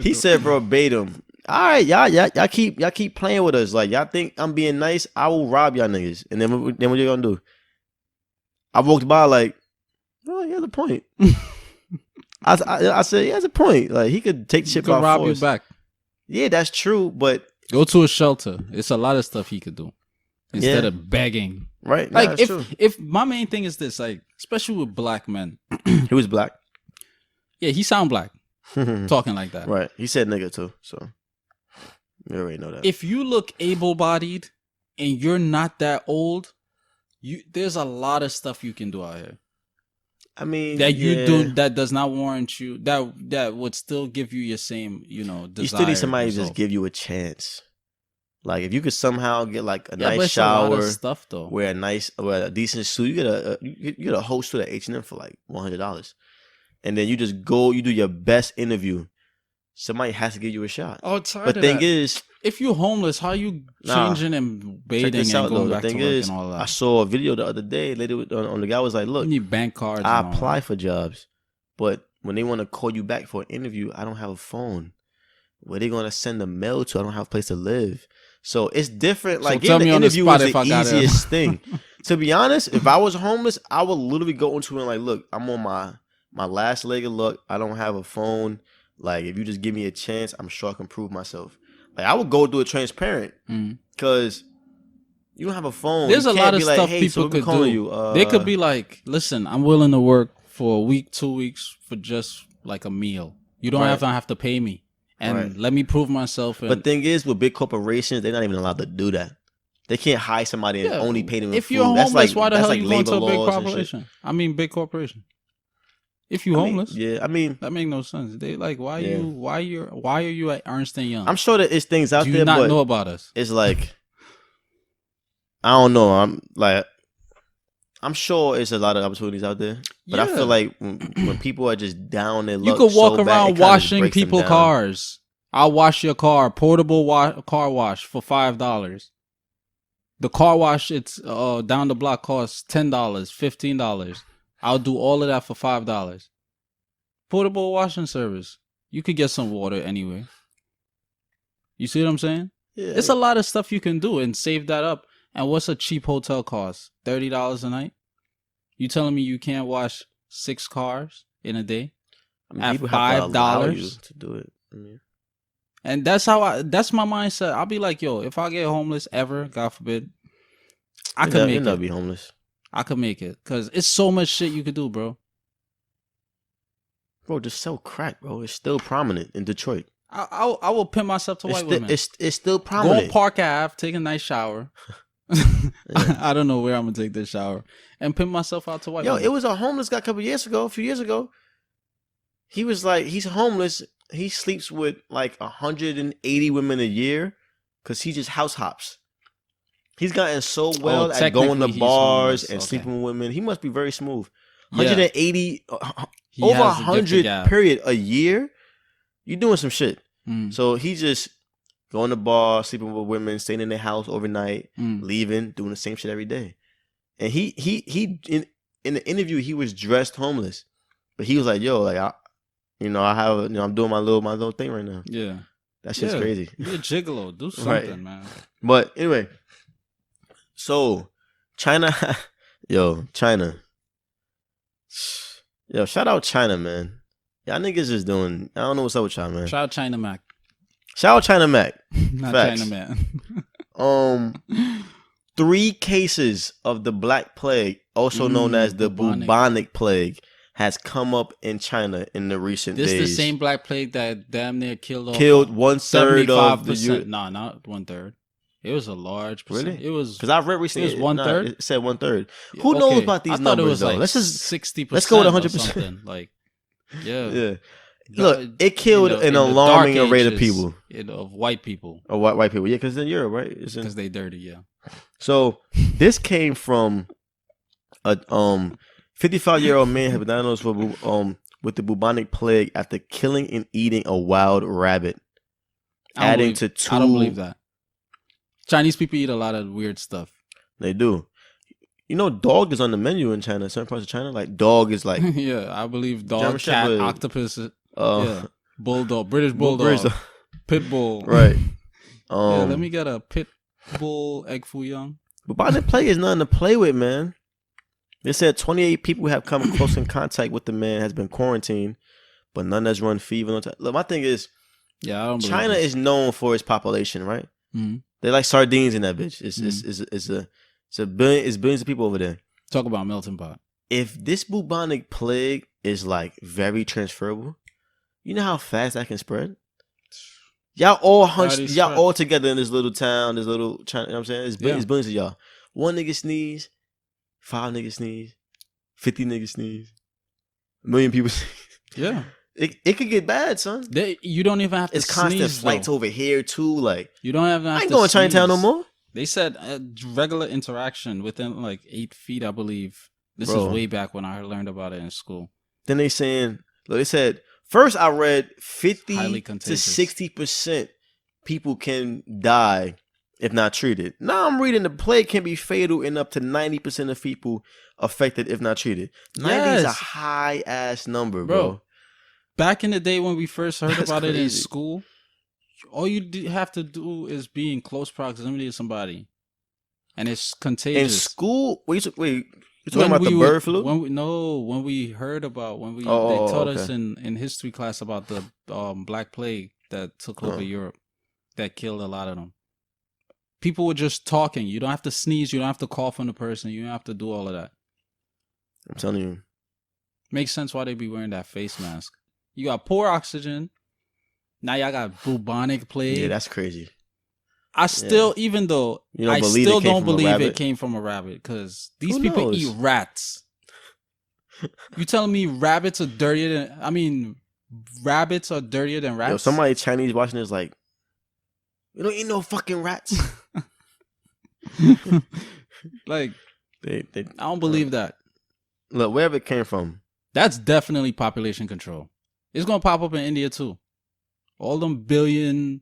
He said verbatim, all right, y'all keep playing with us. Like y'all think I'm being nice, I will rob y'all niggas. And then what you gonna do? I walked by like, oh, he has a point. I said he has a point. Like he could take shit by force. Rob you back. Yeah, that's true. But go to a shelter. It's a lot of stuff he could do instead of begging. Right. Like if my main thing is this, like especially with black men. He was black. Yeah, he sound black. Talking like that. Right. He said nigga too, so you already know that. If you look able-bodied and you're not that old, there's a lot of stuff you can do out here. I mean, that you do that does not warrant you, that would still give you your same, desire. You still need somebody to just give you a chance. Like if you could somehow get like a Yeah, but nice it's a lot shower, of stuff though. wear a decent suit, you get a whole suit at H&M for like $100, and then you just go, you do your best interview. Somebody has to give you a shot. Outside But of thing that, is, if you're homeless, how you changing and check bathing this and out though. going The back to thing work is, and all I that? saw a video the other day. Lady on the guy was like, You "Look, need bank cards. I and all apply that. for jobs, but when they want to call you back for an interview, I don't have a phone. Where they gonna send the mail to? I don't have a place to live. So it's different. Like So tell getting me an on the interview spot is if the I got it. easiest thing. To be honest, if I was homeless, I would literally go into it and like, look, I'm on my last leg of luck. I don't have a phone. Like, if you just give me a chance, I'm sure I can prove myself. Like, I would go do it transparent because you don't have a phone. There's You a can't lot of be like, stuff hey, people so we could calling do. you. They could be like, listen, I'm willing to work for a week, 2 weeks for just like a meal. You don't have to pay me. And let me prove myself. And but thing is, with big corporations, they're not even allowed to do that. They can't hire somebody and only pay them in if food. you're homeless, that's like, why the hell like you going to a big laws corporation? I mean, big corporation. If you're homeless, I mean, that make no sense. They like, why are you at Ernst and Young? I'm sure that it's things out Do there, you not but know about us? it's like, I don't know. I'm sure it's a lot of opportunities out there, but I feel like when people are just down their luck, you could walk so bad, around washing people's cars. I'll wash your car, portable car wash for $5. The car wash, it's down the block costs $10, $15. I'll do all of that for $5. Portable washing service. You could get some water anyway. You see what I'm saying? Yeah, it's a lot of stuff you can do and save that up. And what's a cheap hotel cost? $30 a night? You telling me you can't wash 6 cars in a day? I mean, at people have to allow you $5 to do it. I mean, and that's my mindset. I'll be like, yo, if I get homeless ever, God forbid, I could make it. You'll never be homeless. I could make it because it's so much shit you could do, bro. Bro, just sell crack, bro. It's still prominent in Detroit. I will pimp myself to white women. It's still prominent. Go on Park Ave, take a nice shower. I don't know where I'm gonna take this shower and pimp myself out to white women. It was a homeless guy a few years ago. He was like, he's homeless. He sleeps with like 180 women a year because he just house hops. He's gotten so well at going to bars and sleeping with women. He must be very smooth. 180, over 100 period a year. You're doing some shit. So he just going to bars, sleeping with women, staying in their house overnight, leaving, doing the same shit every day. And he in the interview he was dressed homeless, but he was like, "Yo, like I'm doing my little thing right now." Yeah, that shit's crazy. You're a gigolo. Do something, man. But anyway, so China, China, shout out China, man. Y'all niggas is doing. I don't know what's up with y'all, man. Shout out China Mac. Shout out China Mac. Not Facts. China Man. 3 cases of the Black Plague, also known as the bubonic plague, has come up in China in the recent days. This is the same Black Plague that damn near killed 1/3 of the. No, not 1/3. It was a large percent. Really? It was because I've read recently. It was 1/3. It said 1/3. Who knows about these numbers? It was though? like let's just 60%. Let's go with 100%. Like, yeah. Look, it killed an alarming array of people. Of white people. Of white people, yeah, because in Europe, right? Because they dirty, yeah. So this came from a 55-year-old man who was diagnosed with the bubonic plague after killing and eating a wild rabbit. I don't believe that. Chinese people eat a lot of weird stuff. They do. You know, dog is on the menu in China. Certain parts of China, like dog is like. Yeah, I believe dog, cat, octopus. Bulldog, British bulldog, pit bull. Right. Let me get a pit bull egg foo young. Bubonic plague is nothing to play with, man. They said 28 people have come close in contact with the man, has been quarantined, but none has run fever. Look, my thing is, I don't believe China is known for its population, right? Mm-hmm. They like sardines in that bitch. It's billions of people over there. Talk about melting pot. If this bubonic plague is like very transferable, you know how fast that can spread? Y'all all together in this little town, this little China, you know what I'm saying? It's billions of y'all. One nigga sneeze, 5 niggas sneeze, 50 niggas sneeze, 1 million people sneeze. Yeah. It could get bad, son. You don't even have to It's constant sneeze, flights though. over here too. Like You don't even have I ain't to going to Chinatown no sneeze. more, They said regular interaction within like 8 feet, I believe. This bro. is way back when I learned about it in school. Then they saying, look, they said first I read 50 Highly to contagious. 60% people can die if not treated. Now I'm reading the plague can be fatal in up to 90% of people affected if not treated. 90 is a Yes. high ass number, bro. Back in the day when we first heard That's about it in crazy. school, all you have to do is be in close proximity to somebody, and it's contagious. In school, wait, you talking about the bird flu? When we heard about they taught us in history class about the Black Plague that took over Europe, that killed a lot of them. People were just talking. You don't have to sneeze. You don't have to cough on the person. You don't have to do all of that. I'm telling you. Makes sense why they be wearing that face mask. You got poor oxygen. Now y'all got bubonic plague. Yeah, that's crazy. I still, even though I still don't believe it came from a rabbit, because these people eat rats. You telling me rabbits are dirtier than rats? Yo, somebody Chinese watching this like, we don't eat no fucking rats. Like, I don't believe that. Look, wherever it came from. That's definitely population control. It's gonna pop up in India too. All them billion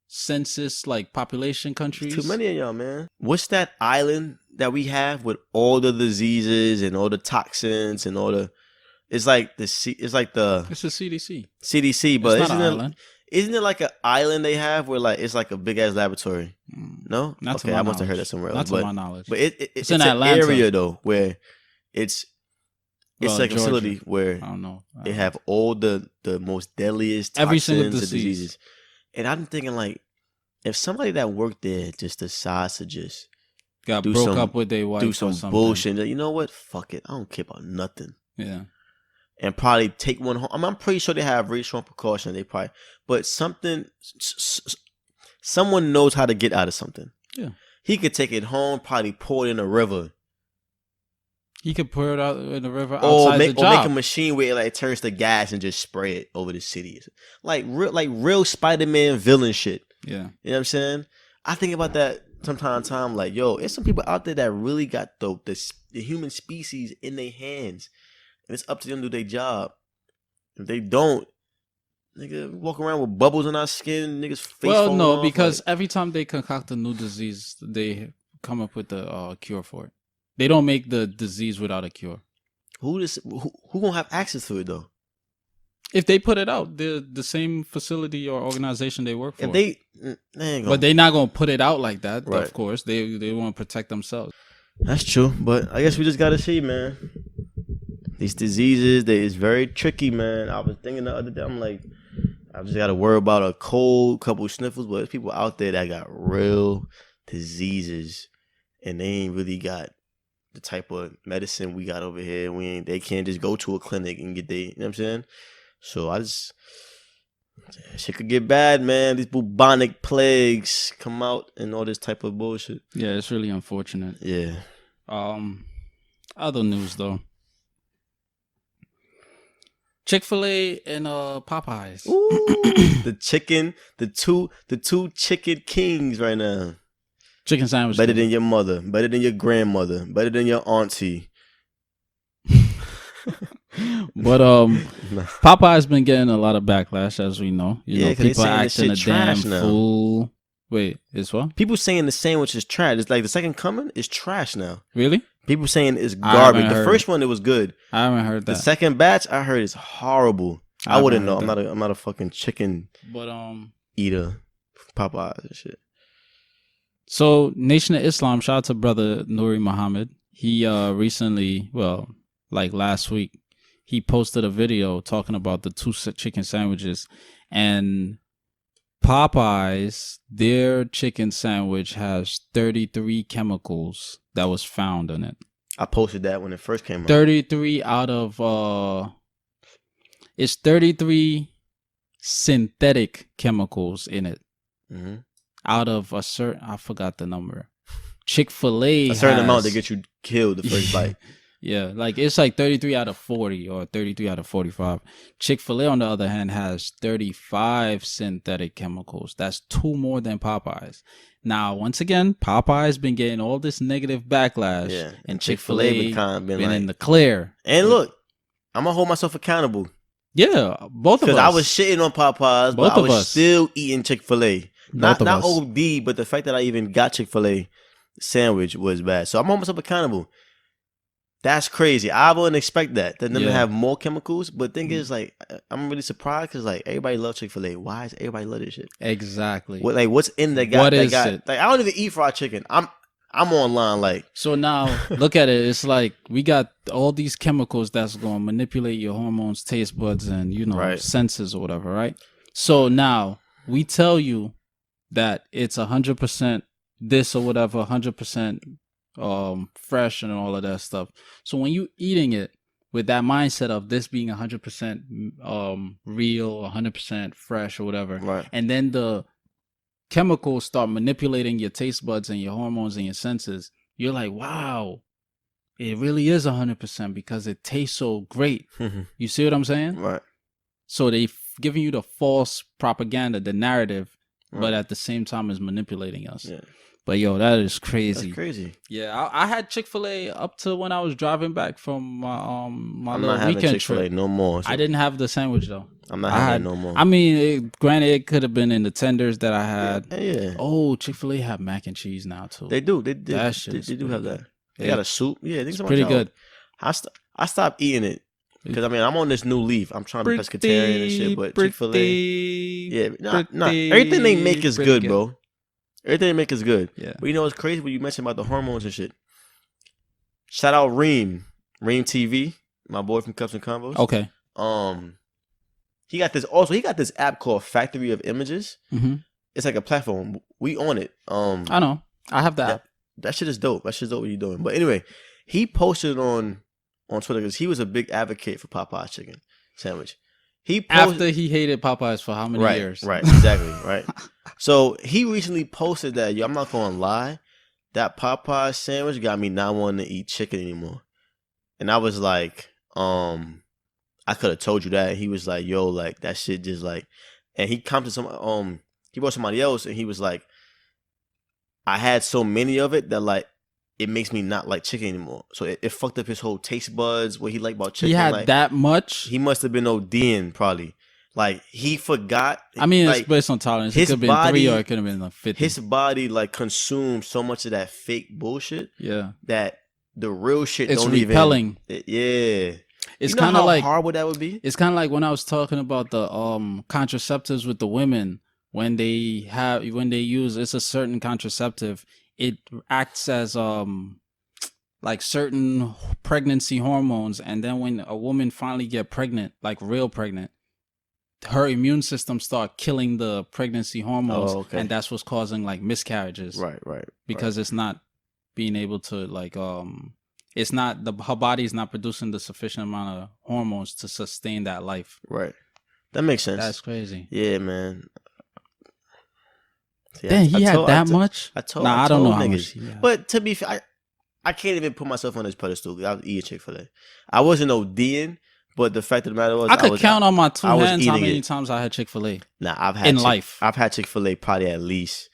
census like population countries. Too many of y'all, man. What's that island that we have with all the diseases and all the toxins and all the? It's like the CDC. CDC, but it's not an island. Isn't it like an island they have where like it's like a big ass laboratory? No, not okay, I must have heard that somewhere else. Not to my knowledge. But it's in an Atlanta. area though where it's like a Georgia. facility where I don't know. They have all the most deadliest every toxins single and disease. diseases. And I'm thinking like, if somebody that worked there just decides to just broke up with their wife, do some bullshit, you know what? Fuck it, I don't care about nothing. Yeah. And probably take one home. I'm pretty sure they have really strong precaution. They probably, but someone knows how to get out of something. Yeah. He could take it home, probably pour it in a river. He could pour it out in the river outside the job. Or make a machine where it like turns to gas and just spray it over the city. Like real Spider-Man villain shit. Yeah. You know what I'm saying? I think about that from time to time. Like, yo, there's some people out there that really got the human species in their hands. And it's up to them to do their job. If they don't, nigga, walk around with bubbles in our skin, niggas face. Well, no, because like, every time they concoct a new disease, they come up with a cure for it. They don't make the disease without a cure. Who gonna have access to it though? If they put it out, the same facility or organization they work for. If they but they're not gonna put it out like that. Right. Of course, they want to protect themselves. That's true, but I guess we just gotta see, man. These diseases, it's very tricky, man. I was thinking the other day, I'm like, I just gotta worry about a cold, couple sniffles, but there's people out there that got real diseases, and they ain't really got the type of medicine we got over here. They can't just go to a clinic and get you know what I'm saying? So shit could get bad, man. These bubonic plagues come out and all this type of bullshit. Yeah, it's really unfortunate. Yeah. Other news though. Chic Fil-A and Popeyes. Ooh, the two chicken kings right now. Chicken sandwich. Better than your mother, better than your grandmother, better than your auntie. But Popeye's been getting a lot of backlash, as we know. You know, people acting a damn fool. Wait, it's what? People saying the sandwich is trash. It's like the second coming is trash now. Really? People saying it's garbage. The first one, it was good. I haven't heard that. The second batch, I heard is horrible. I wouldn't know. I'm not a fucking chicken eater. Popeyes and shit. So Nation of Islam, shout out to brother Nuri Muhammad. He recently, like last week, he posted a video talking about the two chicken sandwiches, and Popeyes, their chicken sandwich has 33 chemicals that was found in it. I posted that when it first came out. 33 out of it's 33 synthetic chemicals in it. Mm-hmm. Out of a certain, I forgot the number. Chick Fil-A a certain amount to get you killed the first bite. Yeah, like it's like 33 out of 40 or 33 out of 45. Chick-fil-A, on the other hand, has 35 synthetic chemicals. That's 2 more than Popeyes. Now, once again, Popeyes been getting all this negative backlash, Yeah, and Chick-fil-A Chick-fil-A been kind of been been like, in the clear. and look, I'm gonna hold myself accountable Yeah, both of us. because I was shitting on Popeyes, Both but I of was us. still eating Chick-fil-A. Both of Not us. OD, but the fact that I even got Chick-fil-A sandwich was bad. So I'm holding myself accountable. That's crazy. I wouldn't expect that. Them to Yeah. have more chemicals. But thing is, like, I'm really surprised because like everybody loves Chick-fil-A. Why does everybody love this shit? Exactly. What's in the guy? What that is guy, it? Like, I don't even eat fried chicken. I'm online like. So now look at it. It's like we got all these chemicals that's going to manipulate your hormones, taste buds, and Right. senses or whatever, right? So now we tell you that it's 100% this or whatever, 100% fresh and all of that stuff. So when you eating it with that mindset of this being 100% real, 100% fresh or whatever, Right. and then the chemicals start manipulating your taste buds and your hormones and your senses, you're like, wow, it really is 100% because it tastes so great. You see what I'm saying? Right. So they giving you the false propaganda, the narrative, Right. but at the same time is manipulating us. Yeah. But yo, that is crazy. That's crazy. Yeah, I had Chick-fil-A up to when I was driving back from my I'm little not having weekend Chick-fil-A trip. no more. So I didn't have the sandwich though. I'm not having it no more. I mean, granted, it could have been in the tenders that I had. Yeah. Oh, Chick-fil-A have mac and cheese now too. They do. They That shit is do have pretty that. good. They got a soup. Yeah, It's pretty good. I stopped eating it because I mean I'm on this new leaf. I'm trying to be pescatarian and shit, but Chick-fil-A, yeah, nah. Everything they make is good, bro. Everything they make is good. Yeah. But you know what's crazy when you mentioned about the hormones and shit. Shout out Reem TV, my boy from Cups and Combos. Okay. He got this app called Factory of Images. Mm-hmm. It's like a platform. We on it. I know. I have that. That shit is dope. That shit's dope what you doing. But anyway, he posted on Twitter because he was a big advocate for Popeye's chicken sandwich. After he hated Popeyes for how many years? Right, exactly, right. So he recently posted that, yo, I'm not gonna lie, that Popeyes sandwich got me not wanting to eat chicken anymore. And I was like, I could have told you that. He was like, yo, like that shit just like, and he commented he wrote somebody else and he was like, I had so many of it that like it makes me not like chicken anymore. So it fucked up his whole taste buds, what he liked about chicken. He had like, that much? He must have been ODing probably. Like he forgot. I mean, like, it's based on tolerance. It could have been 3 or it could have been like 50. His body like consumed so much of that fake bullshit. Yeah. That the real shit it's don't repelling. Yeah. It's kind of like how horrible that would be. It's kind of like when I was talking about the contraceptives with the women when they use it's a certain contraceptive. It acts as like certain pregnancy hormones, and then when a woman finally get pregnant, like real pregnant, her immune system start killing the pregnancy hormones, and that's what's causing like miscarriages. Right. Because it's not being able to like it's not her body is not producing the sufficient amount of hormones to sustain that life. Right. That makes sense. That's crazy. Yeah, man. See, Damn, he had that much? I don't know how much. But to be fair, I can't even put myself on this pedestal. I was eating Chick-fil-A. I wasn't ODing, but the fact of the matter was, I could count on my 2 hands how many it. times I had Chick-fil-A. Nah, I've had Chick-fil-A probably at least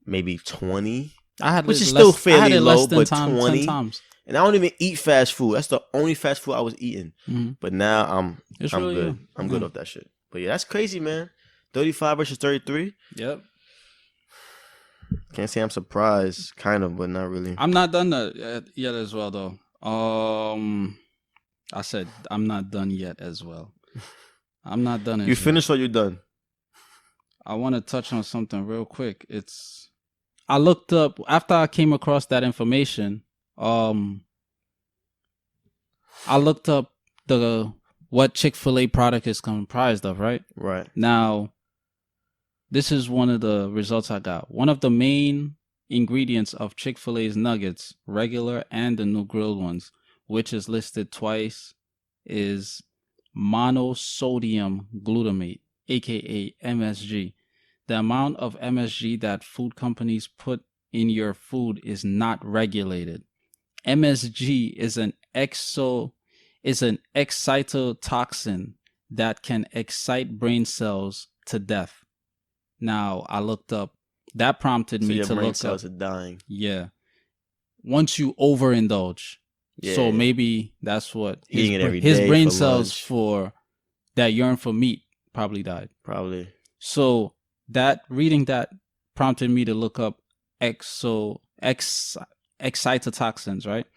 maybe 20. Which is still fairly low, but 20 times. And I don't even eat fast food. That's the only fast food I was eating. Mm-hmm. But now I'm really good. I'm good off that shit. But yeah, that's crazy, man. 35 versus 33. Yep. Can't say I'm surprised, kind of, but not really. I'm not done yet as well, though. I said I'm not done yet as well. I'm not done. You finished or you done? I want to touch on something real quick. I looked up after I came across that information. I looked up what Chick-fil-A product is comprised of, right? Right. Now, this is one of the results I got. One of the main ingredients of Chick-fil-A's nuggets, regular and the new grilled ones, which is listed twice, is monosodium glutamate, aka MSG. The amount of MSG that food companies put in your food is not regulated. MSG is an is an excitotoxin that can excite brain cells to death. Now, I looked up. That prompted me your to brain look cells up. are dying. Yeah. Once you overindulge. Yeah. So maybe that's what Eating it every his day brain for cells lunch. for that yearn for meat probably died. Probably. So reading that prompted me to look up excitotoxins, right?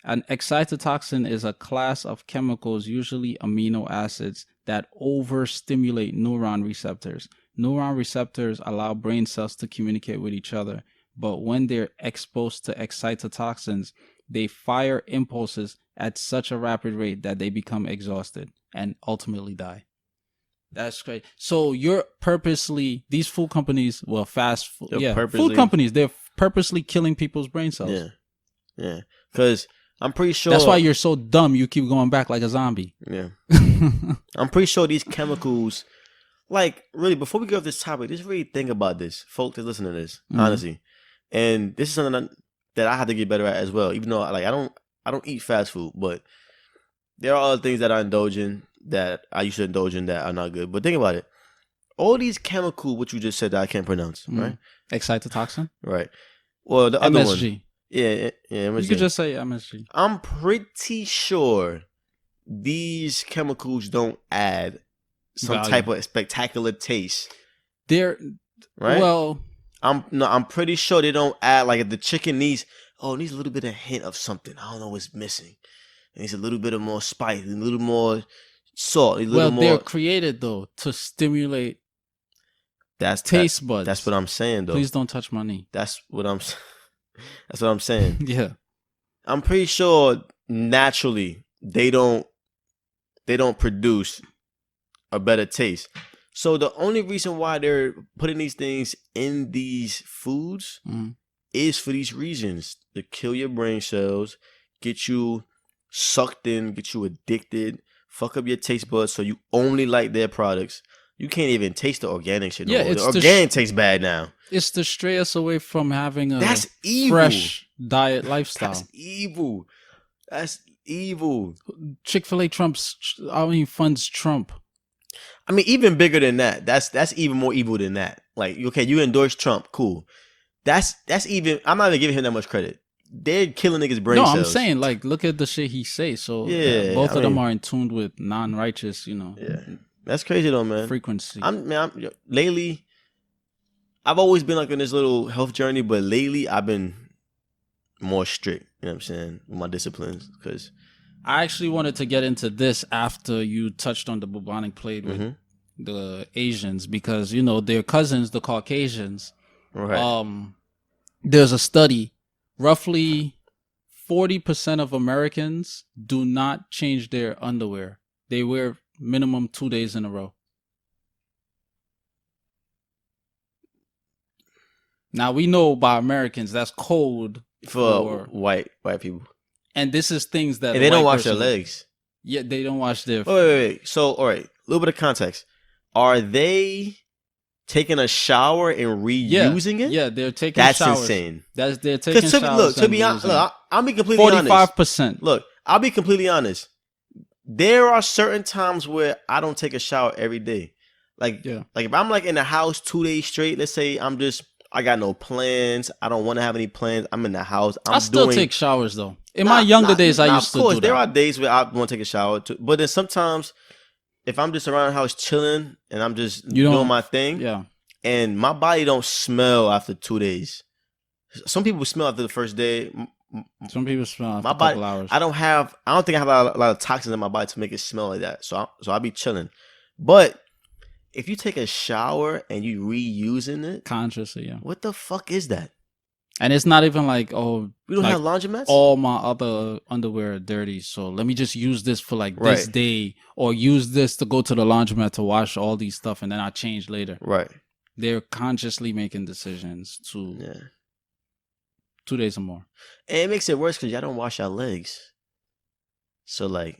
An excitotoxin is a class of chemicals, usually amino acids, that overstimulate neuron receptors. Neuron receptors allow brain cells to communicate with each other, but when they're exposed to excitotoxins, they fire impulses at such a rapid rate that they become exhausted and ultimately die. That's great. So you're purposely, these food companies, well, fast food, food companies, they're purposely killing people's brain cells. Yeah. Because I'm pretty sure that's why you're so dumb. You keep going back like a zombie. Yeah. I'm pretty sure these chemicals, like, really, before we get off this topic, just really think about this, folks that listen to this, honestly. And this is something that I have to get better at as well. Even though, like, I don't eat fast food, but there are other things that I indulge in that I used to indulge in that are not good. But think about it. All these chemicals, what you just said that I can't pronounce, right? Excitotoxin? Right. Well, the other MSG. one. Yeah, MSG. You could just say MSG. I'm pretty sure these chemicals don't add some type of spectacular taste. They're right. Well, I'm pretty sure they don't add, like, if the chicken needs a little bit of hint of something. I don't know what's missing. It needs a little bit of more spice, a little more salt, a little more. They're created though to stimulate taste buds. That's what I'm saying though. Please don't touch my knee. That's what I'm saying. Yeah. I'm pretty sure naturally they don't produce a better taste. So the only reason why they're putting these things in these foods is for these reasons: to kill your brain cells, get you sucked in, get you addicted, fuck up your taste buds so you only like their products. You can't even taste the organic shit. Yeah, the organic tastes bad now. It's to stray us away from having a That's evil. Fresh diet lifestyle. That's evil. Chic Fil-A funds Trump. I mean, even bigger than that. That's even more evil than that. Like, okay, you endorse Trump, cool. That's even. I'm not even giving him that much credit. They're killing niggas' brain cells. No, I'm saying, like, look at the shit he says. So both of them are in tune with non-righteous, Yeah, that's crazy though, man. Frequency. Lately, I've always been like on this little health journey, but lately I've been more strict. You know what I'm saying, with my disciplines, because I actually wanted to get into this after you touched on the bubonic plague with the Asians, because their cousins, the Caucasians. Right. There's a study. Roughly 40% of Americans do not change their underwear. They wear minimum 2 days in a row. Now, we know by Americans that's code for white people. And this is things that... And they don't wash their legs. Yeah, they don't wash their... Wait. So, all right, a little bit of context. Are they taking a shower and reusing it? Yeah, they're taking showers. That's insane. They're taking showers. Look, to be honest, I'll be completely honest. 45%. Look, I'll be completely honest. There are certain times where I don't take a shower every day. Like if I'm like in the house 2 days straight, let's say I got no plans, I don't want to have any plans, I'm in the house. I still take showers though. In my younger days, I used to do that. Of course, there are days where I want to take a shower too. But then sometimes, if I'm just around the house chilling and I'm just doing my thing, and my body don't smell after 2 days. Some people smell after the first day. Some people smell after a couple hours. I don't think I have a lot of toxins in my body to make it smell like that. So I'll be chilling. But if you take a shower and you reusing it consciously, what the fuck is that? And it's not even like, we don't have laundromats. All my other underwear are dirty, so let me just use this for this day, or use this to go to the laundromat to wash all these stuff, and then I change later. Right. They're consciously making decisions to 2 days or more. And it makes it worse because y'all don't wash your legs. So I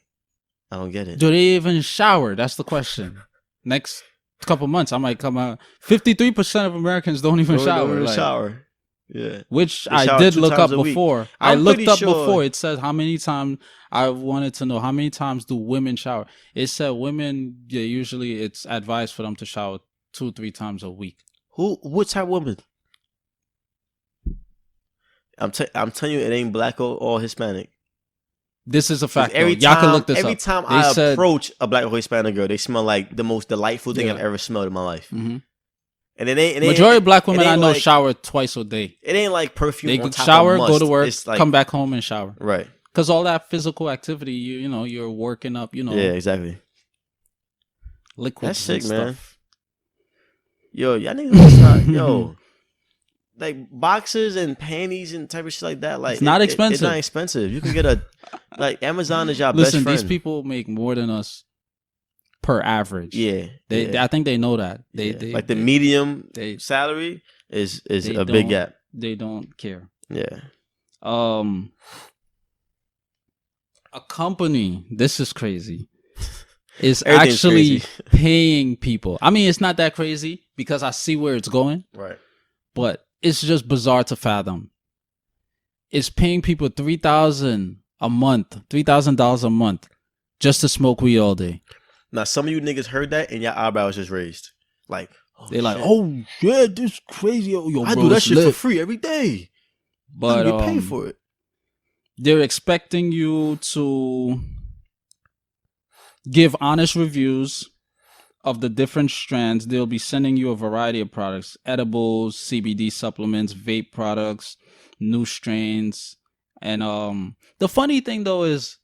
don't get it. Do they even shower? That's the question. Next couple months, I might come out. 53% of Americans don't even shower. Yeah. Which They I shower did 2 look up times a week. before. I I'm looked pretty up sure- before. It says how many times. I wanted to know how many times do women shower. It said women, yeah, usually it's advised for them to shower 2-3 times a week. What type of woman? I'm telling you, it ain't black or Hispanic. This is a 'Cause fact. every Y'all can time, look this every up. time They I said- approach a black or Hispanic girl, they smell like the most delightful thing Yeah. I've ever smelled in my life. Mhm. And it ain't Majority of black it women I ain't know like- shower twice a day. It ain't like perfume. They on could top shower, of go must. to work, It's like, come back home and shower. right. Because all that physical activity, you know, you're working up, you know, Yeah, exactly. liquids That's sick, and man. stuff. Yo, y'all niggas must not, yo. Like boxers and panties and type of shit like that. Like It's not expensive. It's not expensive. You can get a like Amazon is your Listen, best friend. these people make more than us per average. Yeah, They yeah. I think they know that. They Like the medium they- salary is they a big don't- gap. They don't care. Yeah. A company, this is crazy, is Everything's actually crazy. paying people. I mean, it's not that crazy because I see where it's going, Right. but it's just bizarre to fathom. It's paying people $3,000 a month, $3,000 a month, just to smoke weed all day. Now some of you niggas heard that and your eyebrows just raised. Like, They're like, shit. "Oh shit, this is crazy! Yo, I bro, do that it's shit for lit." free every day. But I get paid for it. they're expecting you to give honest reviews of the different strands. They'll be sending you a variety of products: edibles, CBD supplements, vape products, new strains. And the funny thing though is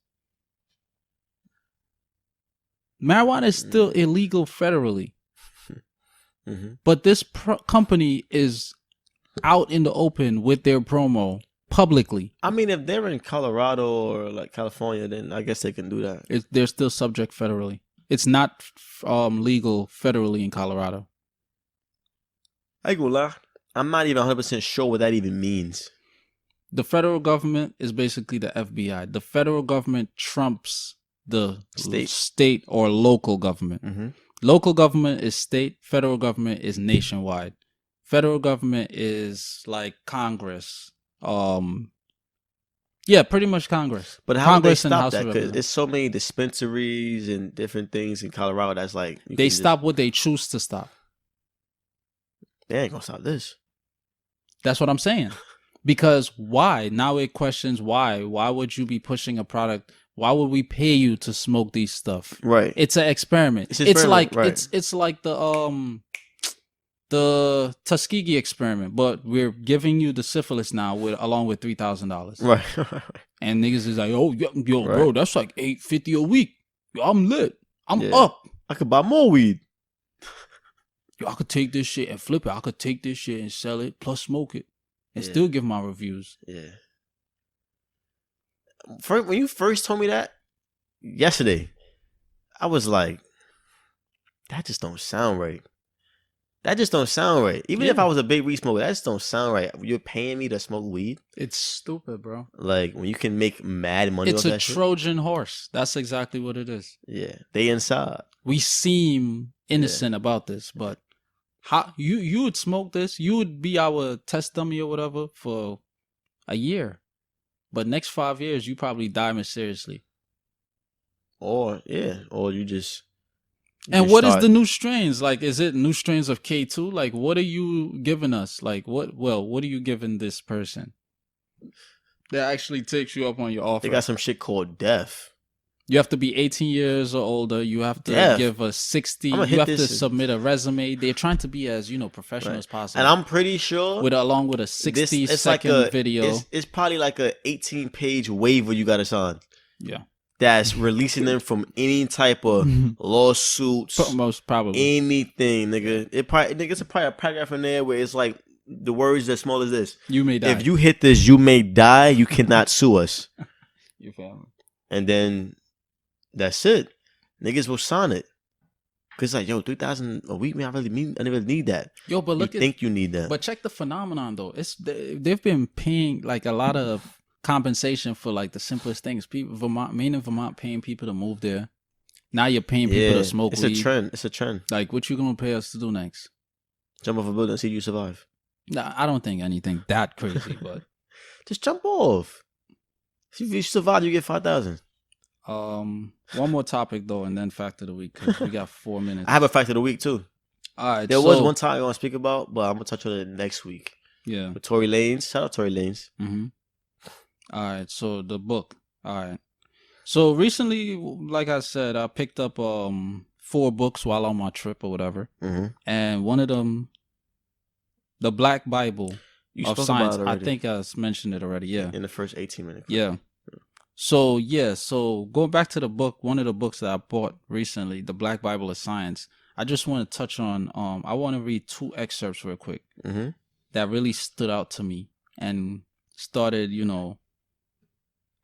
marijuana is still illegal federally, but this company is out in the open with their promo publicly. I mean, if they're in Colorado or like California, then I guess they can do that. They're still subject federally. It's not legal federally in Colorado. I ain't gonna lie. I'm not even 100% sure what that even means. The federal government is basically the FBI. The federal government trumps the state or local government. Local government is state. Federal government is nationwide. Federal government is like Congress. Yeah, pretty much Congress. But how Congress would they and stop House that? of Because Representatives. it's so many dispensaries and different things in Colorado that's like you They can just- stop what they choose to stop. They ain't gonna stop this. That's what I'm saying. Because why? Now it questions why. Why would you be pushing a product? Why would we pay you to smoke these stuff? Right. It's an experiment. It's an It's experiment, like right. it's like the Tuskegee experiment, but we're giving you the syphilis now along with $3,000. Right. And niggas is like, oh yo, Right. bro, that's like $850 a week. Yo, I'm lit. I'm Yeah. up. I could buy more weed. Yo, I could take this shit and flip it. I could take this shit and sell it plus smoke it and Yeah. still give my reviews. Yeah. When you first told me that yesterday, I was like, that just don't sound right. That just don't sound right. Even if Yeah. I was a big weed smoker, that just don't sound right. You're paying me to smoke weed? It's stupid, bro. Like, when you can make mad money It's off a that shit? Trojan horse. That's exactly what it is. Yeah. They inside. We seem innocent about this, but how you would smoke this? You would be our test dummy or whatever for a year, but next 5 years you probably die mysteriously. Or you just... And what is the new strains? Like, is it new strains of K2? Like, what are you giving us? Like, what are you giving this person that actually takes you up on your offer? They got some shit called death. You have to be 18 years or older. You have to Death. give a 60. I'ma You hit have to this- submit a resume. They're trying to be as, professional Right. as possible. And I'm pretty sure... along with a 60-second video. It's probably like a 18-page waiver you got to sign. Yeah. That's releasing them from any type of lawsuits, Most probably. anything, nigga. It's probably a paragraph in there where it's like the words as small as this. You may die. If you hit this, you may die. You cannot sue us. You feel me? And then that's it. Niggas will sign it. Cause like, yo, 3,000 a week, man. I really need that. Yo, but look you think you need that? But check the phenomenon though. They've been paying like a lot of compensation for like the simplest things. People, Maine and Vermont paying people to move there. Now you're paying people to smoke it's weed. a trend. It's a trend. Like, what you gonna pay us to do next? Jump off a building and see you survive. Nah, I don't think anything that crazy, but Just jump off. If you survive, you get 5,000. one more topic though, and then fact of the week because we got 4 minutes. I have a fact of the week too. All right, There was one time I want to speak about, but I'm gonna touch on it next week. Yeah. With Tory Lanez. Shout out Tory Lanez. Mm-hmm. All right, so the book. All right. So recently, like I said, I picked up 4 books while on my trip or whatever, and one of them, the Black Bible of Science. I think I mentioned it already. Yeah. In the first 18 minutes. Yeah. So going back to the book, one of the books that I bought recently, the Black Bible of Science. I just want to touch on. I want to read 2 excerpts real quick that really stood out to me and started,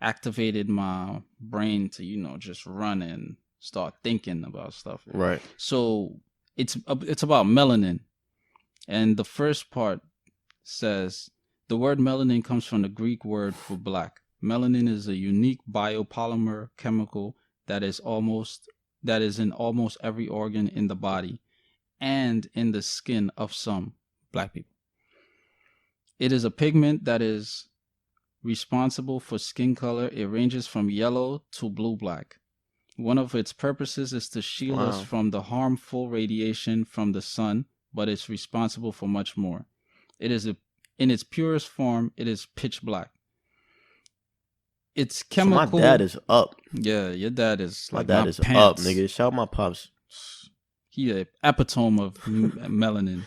activated my brain to, just run and start thinking about stuff. Right. So it's about melanin, and the first part says the word melanin comes from the Greek word for black. Melanin is a unique biopolymer chemical that is in almost every organ in the body and in the skin of some black people. It is a pigment that is responsible for skin color. It ranges from yellow to blue-black. One of its purposes is to shield us from the harmful radiation from the sun, but it's responsible for much more. It is in its purest form, it is pitch black. It's chemical. So my dad is up. Yeah, your dad is my like dad my is pants. up, nigga. Shout out my pops. He a epitome of melanin.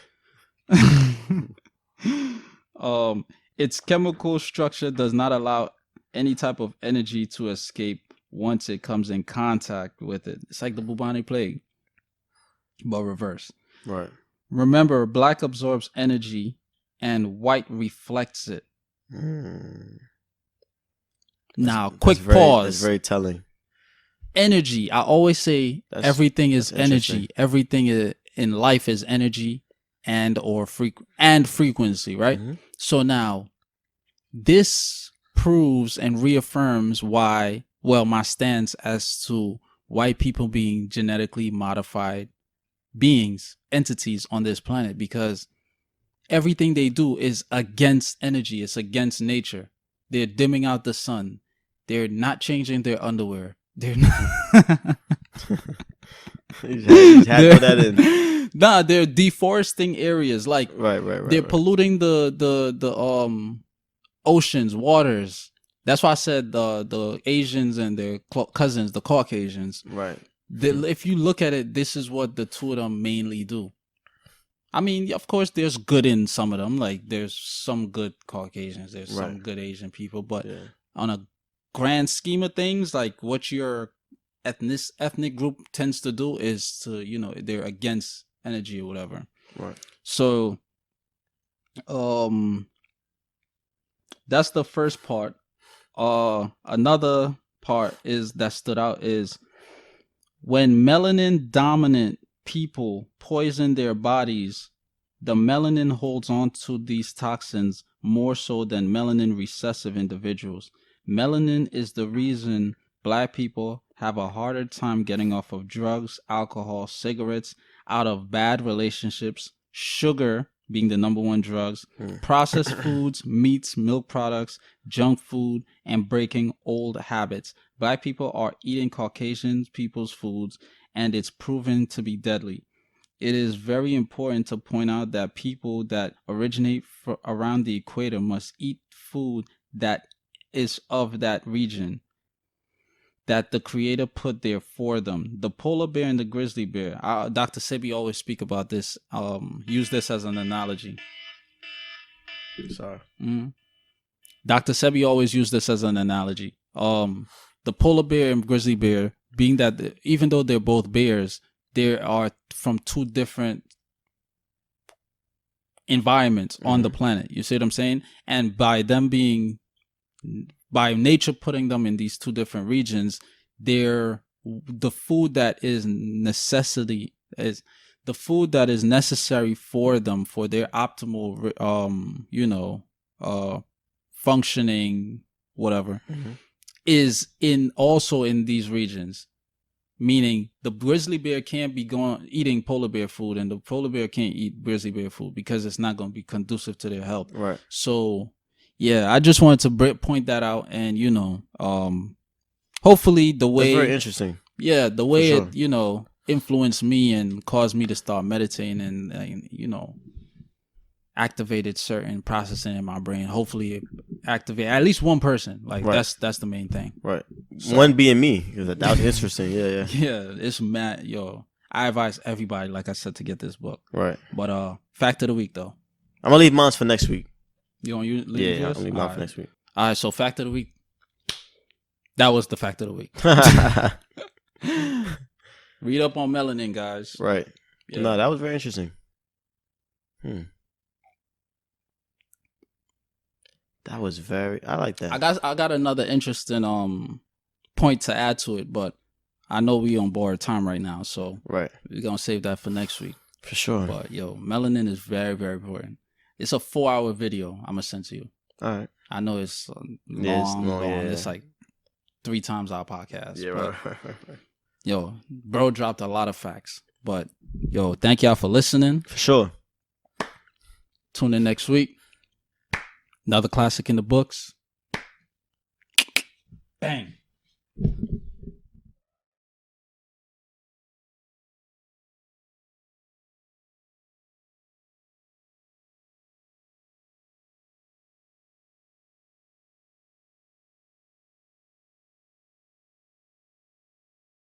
Its chemical structure does not allow any type of energy to escape once it comes in contact with it. It's like the bubonic plague, but reverse. Right. Remember, black absorbs energy and white reflects it. Now, quick pause. That's very telling. Energy. I always say everything is energy. Everything in life is energy and frequency, right? So now, this proves and reaffirms my stance as to white people being genetically modified beings, entities on this planet, because everything they do is against energy. It's against nature. They're dimming out the sun. They're not changing their underwear. They're not. You had to put that in. Nah, they're deforesting areas. Like right. They're polluting the oceans, waters. That's why I said the Asians and their cousins, the Caucasians. Right. If you look at it, this is what the two of them mainly do. I mean, of course, there's good in some of them. Like, there's some good Caucasians. There's some good Asian people. But on a grand scheme of things, like what your ethnic group tends to do is to, they're against energy or whatever. Right. So, that's the first part. Another part that stood out is when melanin dominant people poison their bodies, the melanin holds on to these toxins more so than melanin recessive individuals. Melanin is the reason black people have a harder time getting off of drugs, alcohol, cigarettes, out of bad relationships, sugar being the number one drugs, processed foods, meats, milk products, junk food, and breaking old habits. Black people are eating Caucasian people's foods, and it's proven to be deadly. It is very important to point out that people that originate around the equator must eat food that is of that region, that the creator put there for them. The polar bear and the grizzly bear. Dr. Sebi always speak about this. Use this as an analogy. Sorry. Dr. Sebi always used this as an analogy. The polar bear and grizzly bear, being that even though they're both bears, they are from two different environments on the planet. You see what I'm saying? And by nature putting them in these two different regions, the food that is necessary for them for their optimal functioning, whatever, is also in these regions. meaning the grizzly bear can't be eating polar bear food, and the polar bear can't eat grizzly bear food because it's not going to be conducive to their health. Right. So, yeah, I just wanted to point that out, and hopefully the way that's very interesting. Yeah, the way sure. it influenced me and caused me to start meditating and activated certain processing in my brain. Hopefully, it activate at least one person. Like right. that's the main thing. Right. So, one being me, because that was interesting. Yeah. Yeah, it's mad. I advise everybody, like I said, to get this book. Right. But fact of the week though. I'm gonna leave mine for next week. You want to leave yours? I'm gonna leave mine for next week. All right. So fact of the week. That was the fact of the week. Read up on melanin, guys. Right. Yeah. No, that was very interesting. That was I like that. I got another interesting point to add to it, but I know we on borrowed time right now, so right. We're gonna save that for next week. For sure. But melanin is very, very important. It's a 4-hour video I'm gonna send to you. All right. I know it's long. Yeah. It's like 3 times our podcast. Yeah, right. Bro dropped a lot of facts. But thank y'all for listening. For sure. Tune in next week. Another classic in the books. Bang.